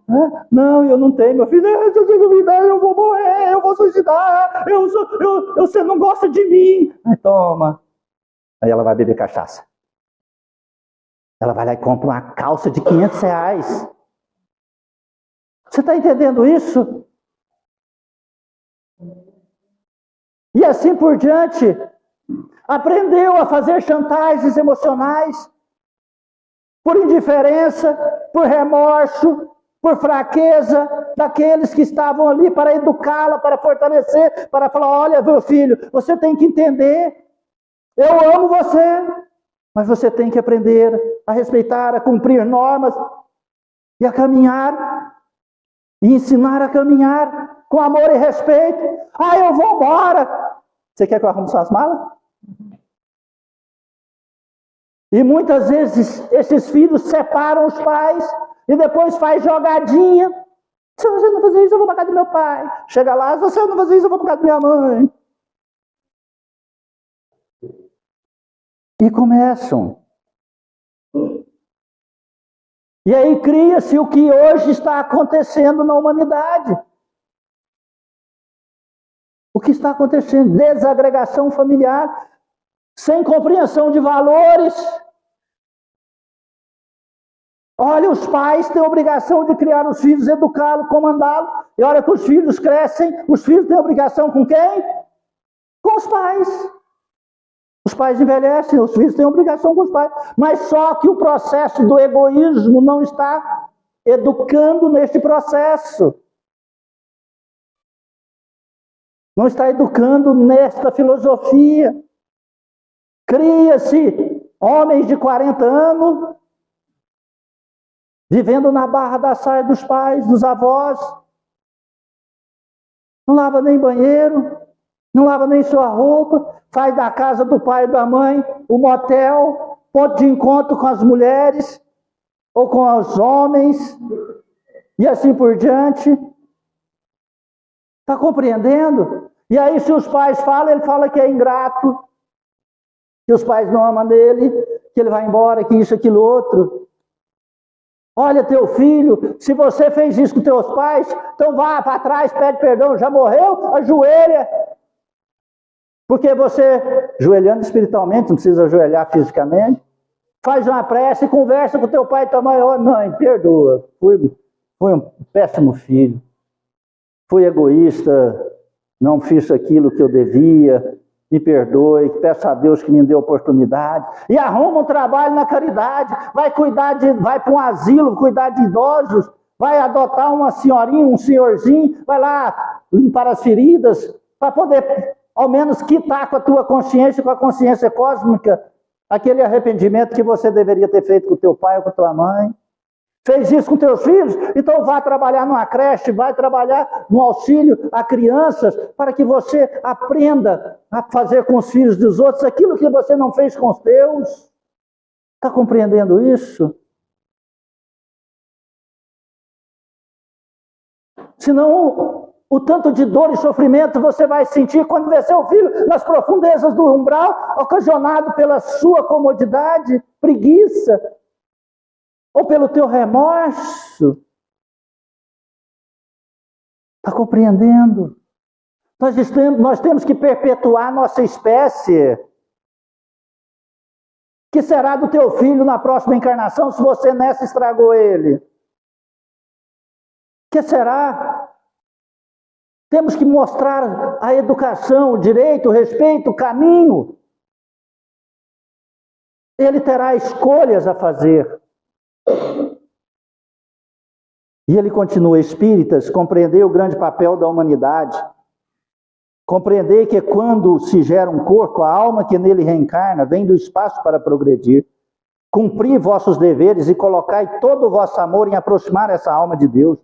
Não, eu não tenho, meu filho, se você duvidar, eu vou morrer, eu vou suicidar, você não gosta de mim. Aí toma. Aí ela vai beber cachaça. Ela vai lá e compra uma calça de R$500. Você está entendendo isso? E assim por diante. Aprendeu a fazer chantagens emocionais, por indiferença, por remorso, por fraqueza daqueles que estavam ali para educá-la, para fortalecer, para falar, olha, meu filho, você tem que entender, eu amo você, mas você tem que aprender a respeitar, a cumprir normas e a caminhar, e ensinar a caminhar com amor e respeito. Ah, eu vou embora. Você quer que eu arrume suas malas? E muitas vezes esses filhos separam os pais e depois faz jogadinha. Se você não fazer isso, eu vou para casa do meu pai. Chega lá, se você não fazer isso, eu vou para casa da minha mãe. E começam. E aí cria-se o que hoje está acontecendo na humanidade. O que está acontecendo? Desagregação familiar, sem compreensão de valores. Olha, os pais têm a obrigação de criar os filhos, educá-los, comandá-los. E olha que os filhos crescem, os filhos têm a obrigação com quem? Com os pais. Os pais envelhecem, os filhos têm a obrigação com os pais. Mas só que o processo do egoísmo não está educando neste processo. Não está educando nesta filosofia. Cria-se homens de 40 anos, vivendo na barra da saia dos pais, dos avós. Não lava nem banheiro, não lava nem sua roupa, faz da casa do pai e da mãe o motel, ponto de encontro com as mulheres, ou com os homens, e assim por diante. Está compreendendo? E aí se os pais falam, ele fala que é ingrato, que os pais não amam dele, que ele vai embora, que isso, aquilo, outro. Olha, teu filho, se você fez isso com teus pais, então vá para trás, pede perdão, já morreu, ajoelha. Porque você, ajoelhando espiritualmente, não precisa ajoelhar fisicamente, faz uma prece, conversa com teu pai e tua mãe, oh, mãe, perdoa, fui um péssimo filho, fui egoísta, não fiz aquilo que eu devia, me perdoe, peço a Deus que me dê oportunidade. E arruma um trabalho na caridade, vai para um asilo, cuidar de idosos, vai adotar uma senhorinha, um senhorzinho, vai lá limpar as feridas, para poder, ao menos, quitar com a tua consciência, com a consciência cósmica, aquele arrependimento que você deveria ter feito com teu pai ou com tua mãe. Fez isso com teus filhos? Então vá trabalhar numa creche, vai trabalhar no auxílio a crianças, para que você aprenda a fazer com os filhos dos outros aquilo que você não fez com os teus. Está compreendendo isso? Senão, o tanto de dor e sofrimento você vai sentir quando vê seu filho nas profundezas do umbral, ocasionado pela sua comodidade, preguiça, ou pelo teu remorso. Está compreendendo? Nós temos que perpetuar nossa espécie. O que será do teu filho na próxima encarnação se você nessa estragou ele? O que será? Temos que mostrar a educação, o direito, o respeito, o caminho. Ele terá escolhas a fazer. E ele continua: espíritas, compreender o grande papel da humanidade. Compreender que quando se gera um corpo, a alma que nele reencarna vem do espaço para progredir. Cumprir vossos deveres e colocai todo o vosso amor em aproximar essa alma de Deus.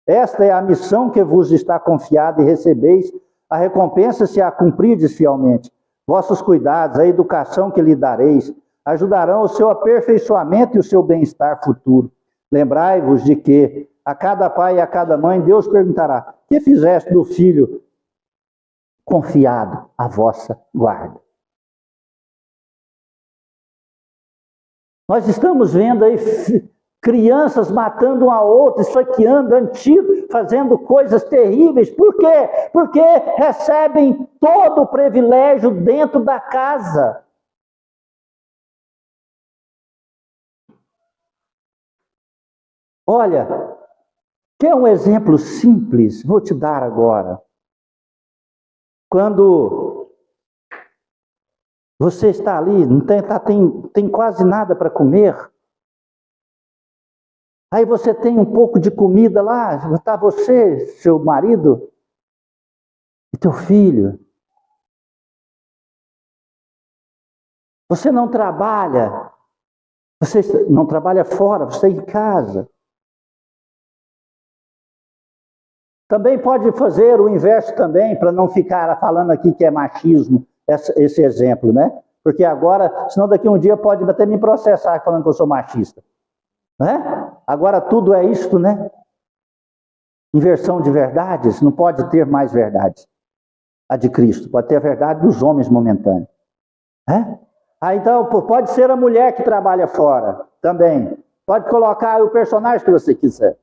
Esta é a missão que vos está confiada e recebeis a recompensa se a cumprirdes fielmente. Vossos cuidados, a educação que lhe dareis, ajudarão o seu aperfeiçoamento e o seu bem-estar futuro. Lembrai-vos de que a cada pai e a cada mãe Deus perguntará: que fizeste do filho confiado à vossa guarda? Nós estamos vendo aí crianças matando um ao outro, esfaqueando, antigos, fazendo coisas terríveis. Por quê? Porque recebem todo o privilégio dentro da casa. Olha, quer um exemplo simples? Vou te dar agora. Quando você está ali, não tem quase nada para comer, aí você tem um pouco de comida lá, está você, seu marido e teu filho. Você não trabalha fora, você está em casa. Também pode fazer o inverso também, para não ficar falando aqui que é machismo, esse exemplo, né? Porque agora, senão daqui a um dia pode até me processar falando que eu sou machista. Né? Agora tudo é isto, né? Inversão de verdades, não pode ter mais verdades. A de Cristo, pode ter a verdade dos homens momentâneos. Né? Então, pode ser a mulher que trabalha fora, também. Pode colocar o personagem que você quiser.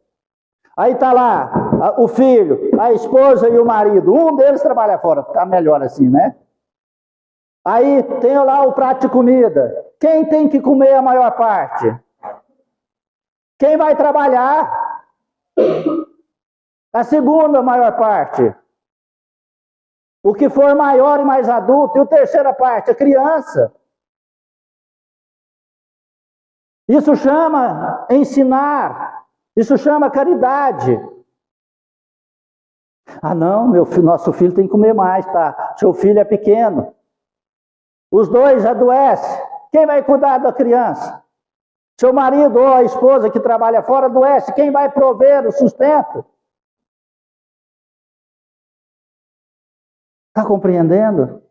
Aí está lá, o filho, a esposa e o marido. Um deles trabalha fora, fica melhor assim, né? Aí tem lá o prato de comida. Quem tem que comer a maior parte? Quem vai trabalhar? A segunda maior parte. O que for maior e mais adulto. E a terceira parte, a criança. Isso chama ensinar. Isso chama caridade. Ah não, nosso filho tem que comer mais, tá? Seu filho é pequeno. Os dois adoecem. Quem vai cuidar da criança? Seu marido ou a esposa que trabalha fora adoece. Quem vai prover o sustento? Está compreendendo?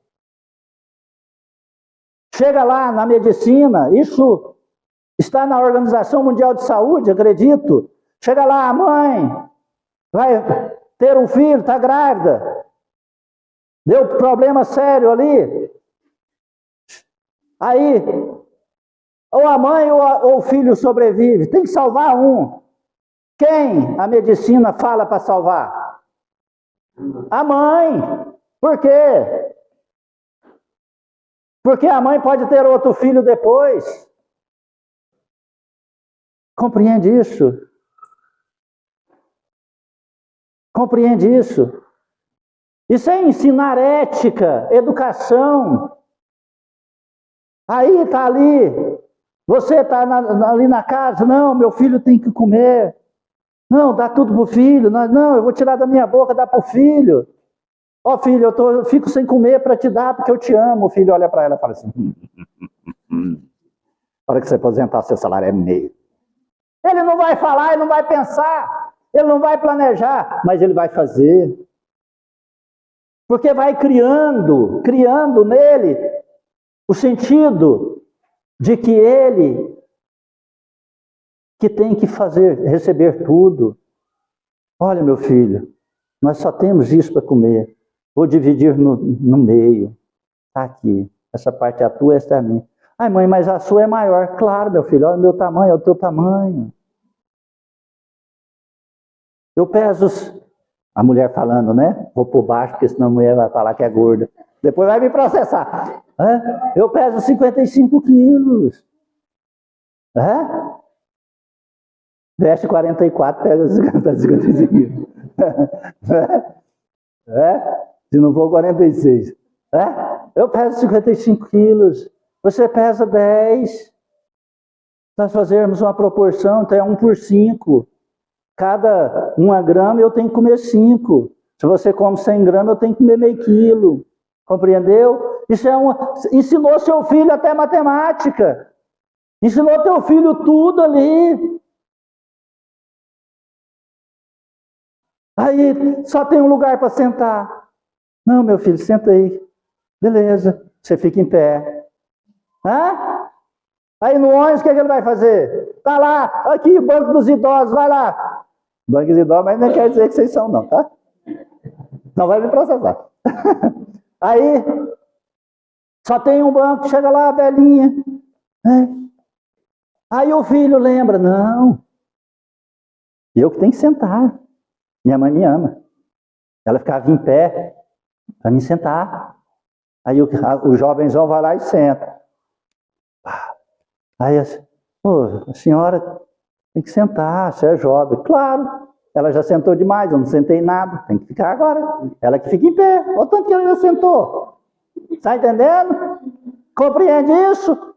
Chega lá na medicina, isso está na Organização Mundial de Saúde, acredito. Chega lá, a mãe vai ter um filho, está grávida. Deu problema sério ali. Aí, ou a mãe ou o filho sobrevive. Tem que salvar um. Quem a medicina fala para salvar? A mãe. Por quê? Porque a mãe pode ter outro filho depois. Compreende isso? Compreende isso? Isso é ensinar ética, educação. Aí está ali, você está ali na casa, não, meu filho tem que comer. Não, dá tudo para o filho. Não, eu vou tirar da minha boca, dá para o filho. Ó filho, eu fico sem comer para te dar porque eu te amo. O filho olha para ela e fala assim, na hora que você aposentar, seu salário é meio. Ele não vai falar, ele não vai pensar, ele não vai planejar, mas ele vai fazer. Porque vai criando nele o sentido de que ele que tem que receber tudo. Olha, meu filho, nós só temos isso para comer. Vou dividir no meio. Está aqui. Essa parte é a tua, essa é a minha. Ai, mãe, mas a sua é maior. Claro, meu filho, olha o meu tamanho, é o teu tamanho. Eu peso A mulher falando, né? Vou por baixo, porque senão a mulher vai falar que é gorda. Depois vai me processar. Eu peso 55 quilos. Veste 44, pega 55 quilos. Se não for 46. Eu peso 55 quilos. Você pesa 10. Se nós fazermos uma proporção, então é 1 por 5. Cada 1 grama eu tenho que comer 5. Se você come 100 gramas, eu tenho que comer meio quilo. Compreendeu? Isso ensinou seu filho até matemática. Ensinou teu filho tudo ali. Aí só tem um lugar para sentar. Não, meu filho, senta aí. Beleza, você fica em pé. Aí no ônibus, o que ele vai fazer? Tá lá, aqui, banco dos idosos, vai lá. Banco dos idosos, mas não quer dizer que vocês são não, tá? Não vai me processar. Aí, só tem um banco, chega lá a velhinha. Aí o filho lembra, não, eu que tenho que sentar. Minha mãe me ama. Ela ficava em pé para me sentar. Aí o jovenzão vai lá e senta. Aí a senhora tem que sentar, você é jovem. Claro, ela já sentou demais, eu não sentei nada, tem que ficar agora. Ela que fica em pé, olha o tanto que ela já sentou. Está entendendo? Compreende isso?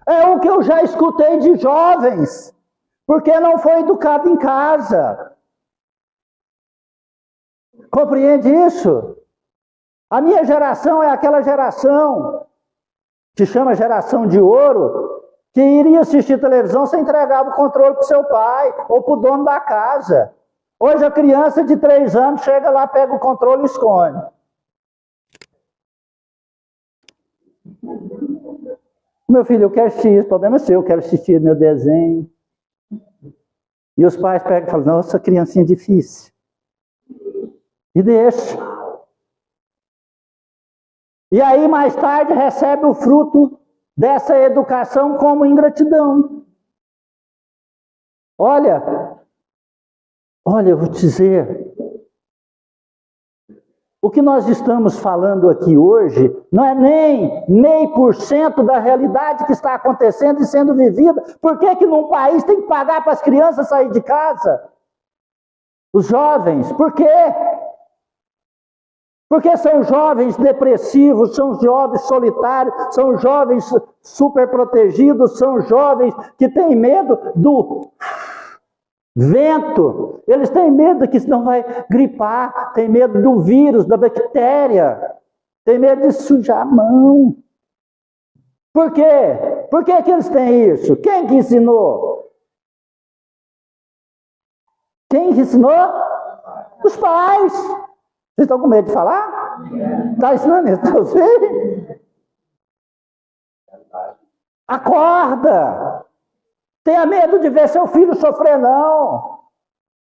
É o que eu já escutei de jovens, porque não foi educado em casa. Compreende isso? A minha geração é aquela geração que chama geração de ouro, que iria assistir televisão, você entregava o controle para o seu pai ou para o dono da casa. Hoje a criança de 3 anos chega lá, pega o controle e esconde. Meu filho, eu quero assistir isso, o problema é seu, eu quero assistir meu desenho. E os pais pegam e falam, nossa, criancinha difícil. E deixa. E aí mais tarde recebe o fruto dessa educação como ingratidão. Olha, eu vou te dizer, o que nós estamos falando aqui hoje não é nem 0,5% da realidade que está acontecendo e sendo vivida. Por que que num país tem que pagar para as crianças sair de casa? Os jovens, por quê? Porque são jovens depressivos, são jovens solitários, são jovens super protegidos, são jovens que têm medo do vento. Eles têm medo que senão vai gripar, têm medo do vírus, da bactéria, têm medo de sujar a mão. Por quê? Por que que eles têm isso? Quem que ensinou? Quem que ensinou? Os pais. Vocês estão com medo de falar? Está ensinando isso para você? Acorda! Tenha medo de ver seu filho sofrer, não.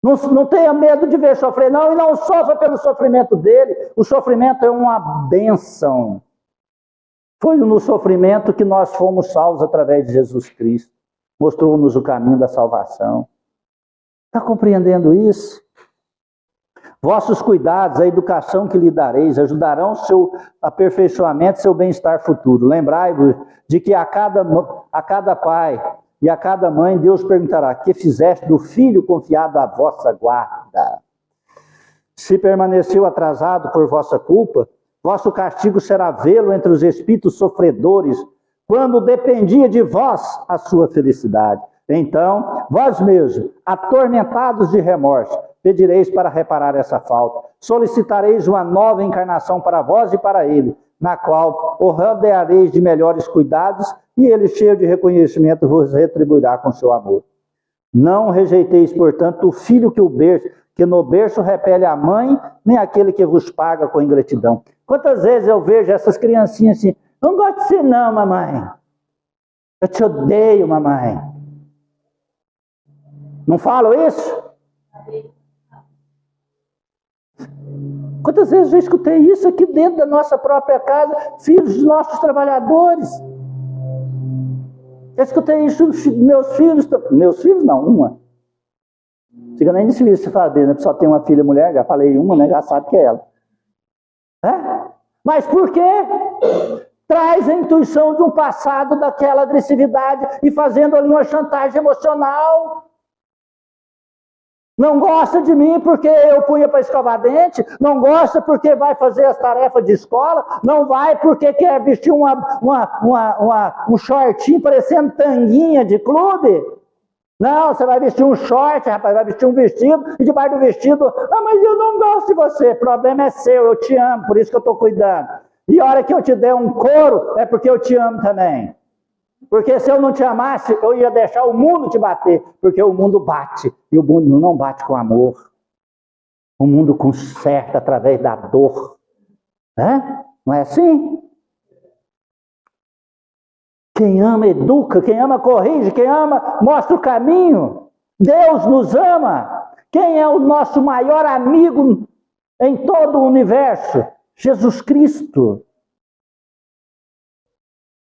Não tenha medo de ver sofrer, não. E não sofra pelo sofrimento dele. O sofrimento é uma bênção. Foi no sofrimento que nós fomos salvos através de Jesus Cristo. Mostrou-nos o caminho da salvação. Está compreendendo isso? Vossos cuidados, a educação que lhe dareis, ajudarão seu aperfeiçoamento, seu bem-estar futuro. Lembrai-vos de que a cada pai e a cada mãe Deus perguntará: que fizeste do filho confiado à vossa guarda? Se permaneceu atrasado por vossa culpa, vosso castigo será vê-lo entre os espíritos sofredores, quando dependia de vós a sua felicidade. Então, vós mesmos, atormentados de remorso, pedireis para reparar essa falta. Solicitareis uma nova encarnação para vós e para ele, na qual o rodeareis de melhores cuidados, e ele, cheio de reconhecimento, vos retribuirá com seu amor. Não rejeiteis, portanto, o filho que no berço repele a mãe, nem aquele que vos paga com ingratidão. Quantas vezes eu vejo essas criancinhas assim: não gosto de você não, mamãe. Eu te odeio, mamãe. Não falo isso? Quantas vezes eu já escutei isso aqui dentro da nossa própria casa, filhos de nossos trabalhadores? Eu escutei isso dos meus filhos não, uma. Fica nem difícil se saber, né? A pessoa tem uma filha mulher, já falei uma, né? Já sabe que é ela. Mas por quê? Traz a intuição de um passado daquela agressividade e fazendo ali uma chantagem emocional. Não gosta de mim porque eu punha para escovar dente, não gosta porque vai fazer as tarefas de escola, não vai porque quer vestir um shortinho parecendo tanguinha de clube. Não, você vai vestir um short, rapaz, vai vestir um vestido, e debaixo do vestido, mas eu não gosto de você, o problema é seu, eu te amo, por isso que eu estou cuidando. E a hora que eu te der um couro, é porque eu te amo também. Porque se eu não te amasse, eu ia deixar o mundo te bater, porque o mundo bate, e o mundo não bate com amor. O mundo conserta através da dor. Não é assim? Quem ama educa, quem ama corrige, quem ama mostra o caminho. Deus nos ama. Quem é o nosso maior amigo em todo o universo? Jesus Cristo.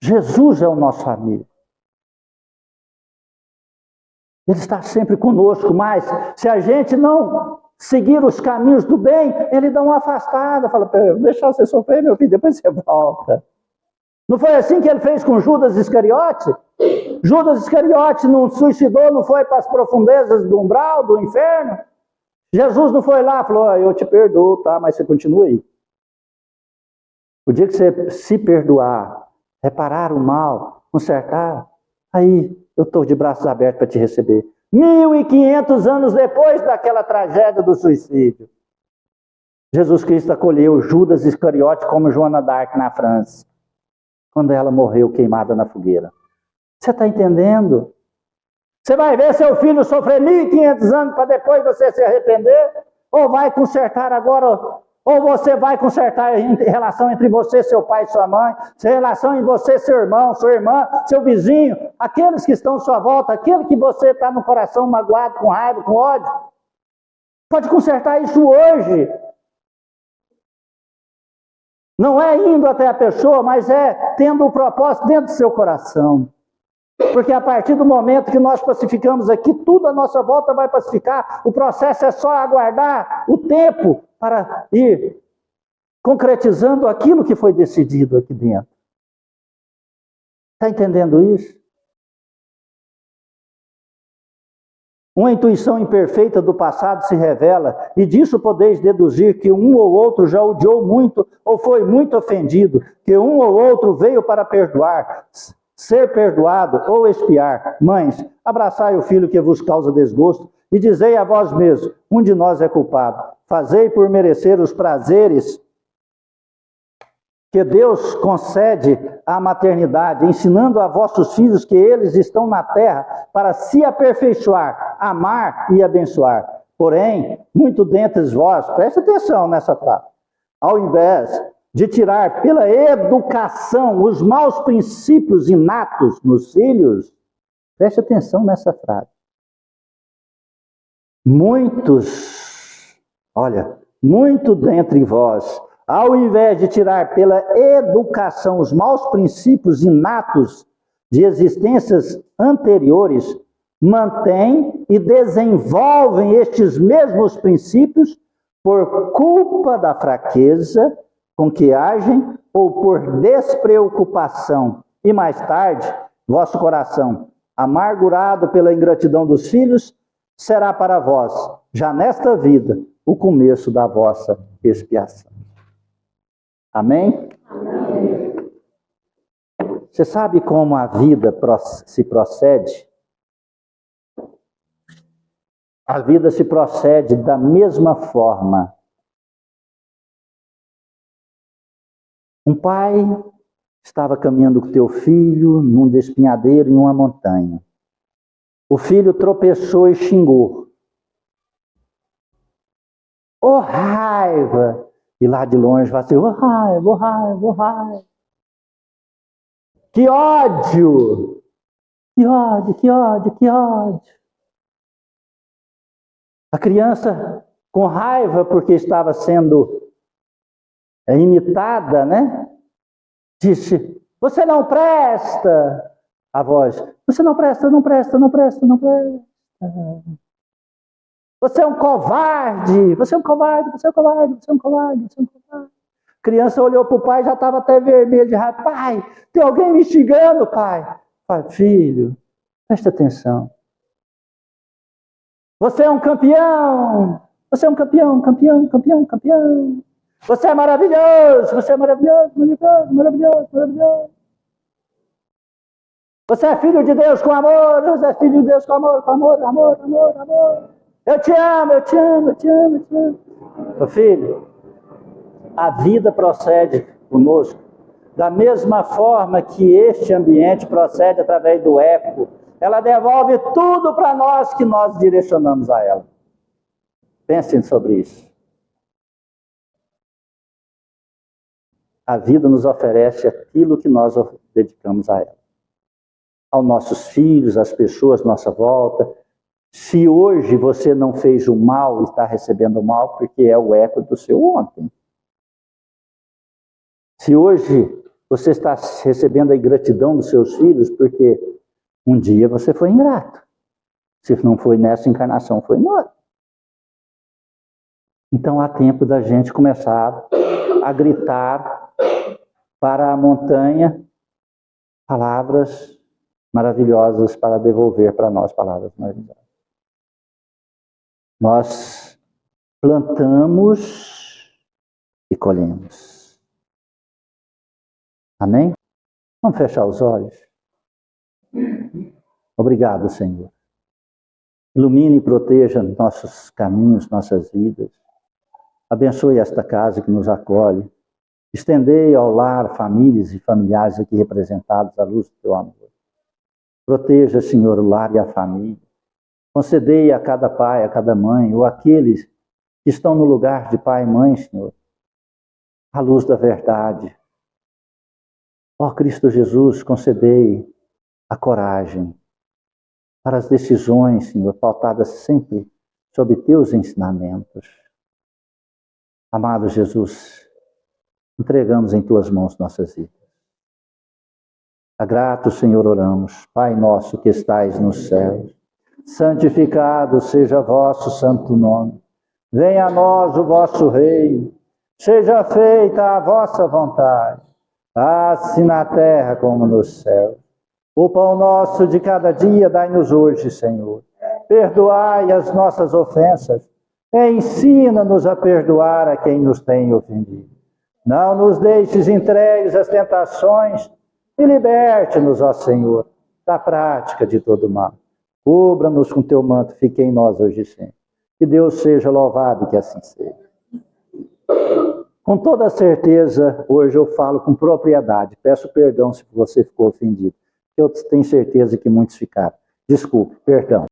Jesus é o nosso amigo. Ele está sempre conosco, mas se a gente não seguir os caminhos do bem, ele dá uma afastada, fala, deixa você sofrer, meu filho, depois você volta. Não foi assim que ele fez com Judas Iscariote? Judas Iscariote não suicidou, não foi para as profundezas do umbral, do inferno? Jesus não foi lá e falou, eu te perdoo, tá? Mas você continua aí. O dia que você se perdoar, reparar o mal, consertar, aí eu estou de braços abertos para te receber. 1500 anos depois daquela tragédia do suicídio, Jesus Cristo acolheu Judas Iscariote como Joana d'Arc na França, quando ela morreu queimada na fogueira. Você está entendendo? Você vai ver seu filho sofrer 1500 anos para depois você se arrepender? Ou vai consertar agora? Ou você vai consertar a relação entre você, seu pai e sua mãe, a relação entre você, seu irmão, sua irmã, seu vizinho, aqueles que estão à sua volta, aquele que você está no coração magoado, com raiva, com ódio. Pode consertar isso hoje. Não é indo até a pessoa, mas é tendo o propósito dentro do seu coração. Porque a partir do momento que nós pacificamos aqui, tudo à nossa volta vai pacificar. O processo é só aguardar o tempo para ir concretizando aquilo que foi decidido aqui dentro. Está entendendo isso? Uma intuição imperfeita do passado se revela, e disso podeis deduzir que um ou outro já odiou muito, ou foi muito ofendido, que um ou outro veio para perdoar, ser perdoado ou expiar. Mães, abraçai o filho que vos causa desgosto, e dizei a vós mesmos, um de nós é culpado. Fazei por merecer os prazeres que Deus concede à maternidade, ensinando a vossos filhos que eles estão na terra para se aperfeiçoar, amar e abençoar. Porém, muito dentre vós, preste atenção nessa frase, ao invés de tirar pela educação os maus princípios inatos nos filhos, preste atenção nessa frase. Muito dentre vós, ao invés de tirar pela educação os maus princípios inatos de existências anteriores, mantêm e desenvolvem estes mesmos princípios por culpa da fraqueza com que agem ou por despreocupação. E mais tarde, vosso coração, amargurado pela ingratidão dos filhos, será para vós, já nesta vida, o começo da vossa expiação. Amém? Amém. Você sabe como a vida se procede? A vida se procede da mesma forma. Um pai estava caminhando com teu filho num despenhadeiro em uma montanha. O filho tropeçou e xingou. Oh, raiva! E lá de longe vai ser, oh, raiva, oh, raiva, oh, raiva. Que ódio! Que ódio, que ódio, que ódio. A criança, com raiva porque estava sendo imitada, né? Disse, você não presta. A voz, você não presta, não presta, não presta, não presta. Você é um covarde, você é um covarde, você é um covarde, você é um covarde, você é um covarde. A criança olhou para o pai, já estava até vermelho de raiva. Pai, tem alguém me instigando, pai. Pai, filho, presta atenção. Você é um campeão. Você é um campeão, campeão, campeão, campeão. Você é maravilhoso, você é maravilhoso, maravilhoso, maravilhoso, maravilhoso. Você é filho de Deus com amor, você é filho de Deus com amor, com amor, amor, amor, amor. Eu te amo, eu te amo, eu te amo, eu te amo. Meu filho, a vida procede conosco da mesma forma que este ambiente procede através do eco. Ela devolve tudo para nós que nós direcionamos a ela. Pensem sobre isso. A vida nos oferece aquilo que nós dedicamos a ela. Aos nossos filhos, às pessoas à nossa volta. Se hoje você não fez o mal e está recebendo o mal, porque é o eco do seu ontem. Se hoje você está recebendo a ingratidão dos seus filhos, porque um dia você foi ingrato. Se não foi nessa encarnação, foi em outra. Então há tempo da gente começar a gritar para a montanha palavras maravilhosas para devolver para nós palavras maravilhosas. Nós plantamos e colhemos. Amém? Vamos fechar os olhos? Obrigado, Senhor. Ilumine e proteja nossos caminhos, nossas vidas. Abençoe esta casa que nos acolhe. Estendei ao lar famílias e familiares aqui representados à luz do teu amor. Proteja, Senhor, o lar e a família. Concedei a cada pai, a cada mãe, ou aqueles que estão no lugar de pai e mãe, Senhor, a luz da verdade. Ó Cristo Jesus, concedei a coragem para as decisões, Senhor, pautadas sempre sob teus ensinamentos. Amado Jesus, entregamos em tuas mãos nossas vidas. A grato, Senhor, oramos. Pai nosso que estais nos céus, santificado seja vosso santo nome. Venha a nós o vosso reino. Seja feita a vossa vontade, assim na terra como nos céus. O pão nosso de cada dia dai-nos hoje, Senhor. Perdoai as nossas ofensas e ensina-nos a perdoar a quem nos tem ofendido. Não nos deixes entregues às tentações e liberte-nos, ó Senhor, da prática de todo mal. Cubra-nos com teu manto, fique em nós hoje e sempre. Que Deus seja louvado e que assim seja. Com toda certeza, hoje eu falo com propriedade. Peço perdão se você ficou ofendido. Eu tenho certeza que muitos ficaram. Desculpe, perdão.